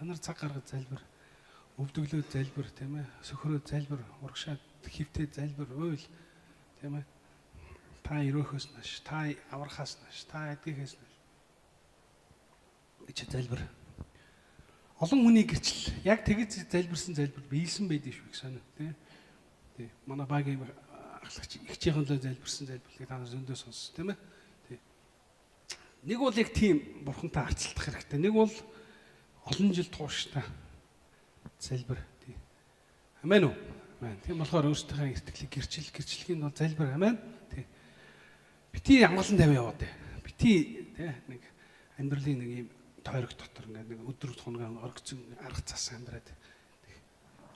Та нар цаг гаргаж залбир. Өвдөглөө залбир, тийм ээ. Сөхрөө залбир, урагшаад хөвтөө залбир, уйл, тийм ээ. Та өрөөхөөс нааш, та аврахаас нааш, та эдгийхээс нааш. Гэж залбир. Олон хүний гэрчил яг тэгж залбирсан залбир биелсэн байдгийг шүү их сонио, тийм. Тий. Манай багийн ахлагч ихчийн төлөө залбирсан залбирлыг та нар зөндөө сонс, тийм ээ. Тий. Нэг бол яг тийм бурхантай харьцуулах хэрэгтэй. Нэг бол олон жил тууштай залбир. Тий. Амен уу? Амен. Тийм болохоор өөрсдийнхээ итгэлийг гэрчлэхийн бол залбир. Амен. Тий. Бити амгалан тавиа яваад. Бити тий нэг амьдралын нэг юм тойрог дотор ингээд нэг өдөр тутмын оргицэн арга цас амьдраад.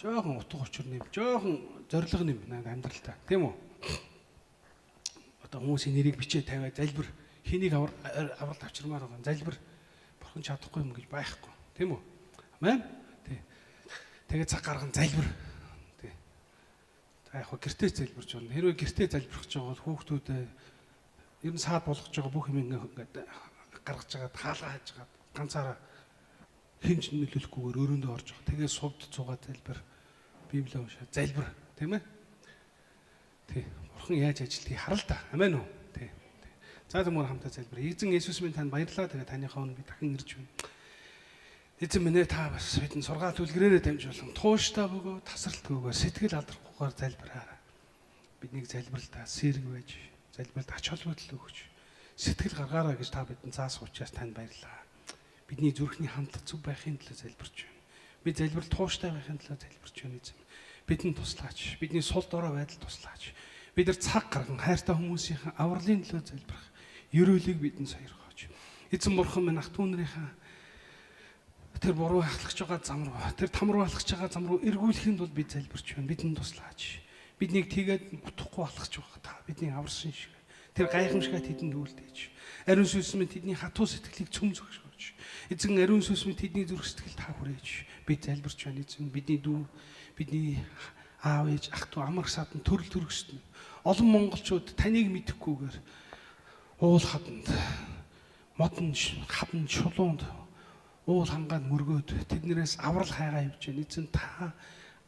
Жохон утга учир нэм, жохон зориг нэм амьдралтай. Тийм үү? Одоо хүмүүсийн нэрийг бичээ тавиад залбир. Хэнийг аврал авчирмаар байгаа залбир. Бурхан чадахгүй юм гэж байхгүй. Тийм үү? Амен. Тий. Тэгээд цаг гарган залбир. Тий. За яг гэртээ залбирч байна. Хэрвээ гэртээ залбирч байгаа бол хүүхдүүдээ ер нь саад болгож байгаа бүх юм ингээд гаргаж байгаа, хаалга хайж байгаа ганцаараа хинч нөлөөлөхгүйгээр өрөөндөө орж байгаа. Тэгээд сувд цугаа залбир. Библи уншаа залбир, тийм ээ? Тий. Бурхан яаж ажилтгийг хараа л да. Амен уу? Тий. За зөвмөр хамтаа залбир. Эзэн Есүс минь танд баярлалаа. Тэгээд таныхаа өмнө би дахин ирж байна. Эзэн минь та бас бидний сургаал үлгэрээрээ дамжуулан тууштай бөгөө тасралтгүйгээр сэтгэл алдрахгүйгээр залбираа. Биднийг залбиралтаа сэрэг байж, залбиралд ач холбогдол өгч, сэтгэл гаргаараа гэж та бидэнд заасан учраас танд баярлалаа. Бидний зүрхний хандлага зүг байхын төлөө залбирч байна. Бид залбирал тууштай байхын төлөө залбирч байна эзэн. Бидэнд туслаач, бидний сул дорой байдал туслаач. Бид нар цаг гарган хайртай хүмүүсийн авралын төлөө залбирах ерөөлийг бидэнд сойрхооч. Эзэн бурхан минь ах дүү нарынхаа тэр буруу ахлагч байгаа зам руу, тэр там руу алхаж байгаа зам руу эргүүлэхэд бол бид залбирч байна. Бидэнд туслаач. Биднийг тэгээд утахгүй алхаж байгаа та бидний аварсан шиг. Тэр гайхамшигт тэдэнд үлдээж. Ариун сүнс минь тэдний хатуу сэтгэлийг цөм зогсоож. Эзэн ариун сүнс минь тэдний зүрх сэтгэл та хүрээж. Бид залбирч байна эзэн. Бидний дүү, бидний аав ээж, ах дүү амар садан төрөл төрөсдөн. Олон монголчууд таныг мэдэхгүйгээр уул хаданд, модон хаданд шулуунд уул хангаад мөргөөд тэднээс аврал хайгаа явж байна. Эзэн та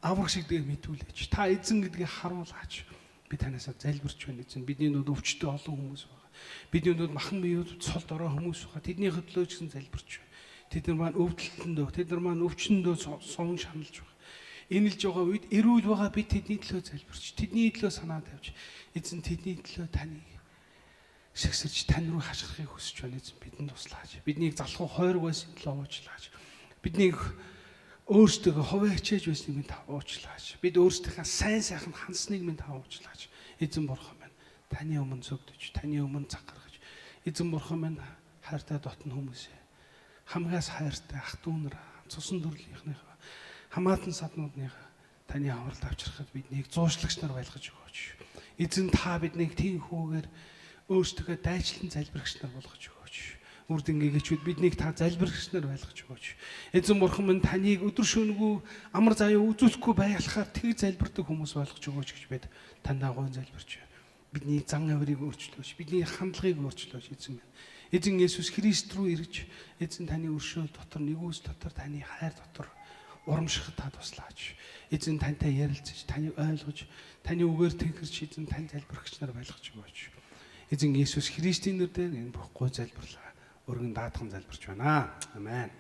авраг шиг дээр мэдүүлээч. Та эзэн гэдгийг харуулаач. Би танаас залбирч байна эзэн. Бидний нүд өвчтөе олон хүмүүс байгаа. Бидний нүд махан биеуд цол дорой хүмүүс байгаа. Тэдний хөдлөө гэсэн залбирч байна. Тэд нар маань өвдөлтөндөө, тэд нар маань өвчнөдөө сувн шаналж байгаа. Энэлж байгаа үед эрүүл байгаа би тэдний төлөө залбирч, тэдний төлөө санаа тавьж, эзэн тэдний төлөө таныг шигсэрч тань руу хашгирахыг хүсэж байна эзэн. Бидэнд туслаач. Биднийг залхуу хойрог байсан төлөө уучлаач. Биднийг өөрсдөө хуваа хичээж байсныг минь та уучлаач. Бид өөрсдийнхээ сайн сайхан хансныг минь та уучлаач. Эзэн бурхан минь таны өмнө зөвдөж, таны өмнө цаг гаргаж, эзэн бурхан минь хайртай дотн хүмүүсээ хамгаас хайртай ах дүү нар, цусан төрлийнхнийхээ хамаатан саднуудныхаа таны авралд авчрахад биднийг зуушлагч нар байлгаж өгөөч. Эзэн та биднийг тийхүүгээр өөрсдөө дайчлан залбирагч нар болгож өгөөч. Үрд ингээгчүүд биднийг та залбирагч нар байлгаж өгөөч. Эзэн бурхан минь таныг өдөр шөнөгүй амар заяа үзүүлэхгүй байлахаар тэг залбирдаг хүмүүс болгож өгөөч гэж бид тандаа гойн залбирч байна. Бидний зан авирыг өөрчлөөч, бидний хандлагыг өөрчлөөч эзэн минь. Эзэн Есүс Христ рүү ирж, эзэн таны өршөөл дотор, нэгүс дотор, таны хайр дотор урамшихад та туслаач. Эзэн тантай ярилцаж, таныг ойлгож, таны үгээр тэнхэрч эзэн тань залбирагч нар байлгаж өгөөч. Эзэн Есүс Христийн нэрээр энэ бүх гой залбирлаа өргөн даатхан залбирч байна. Амен.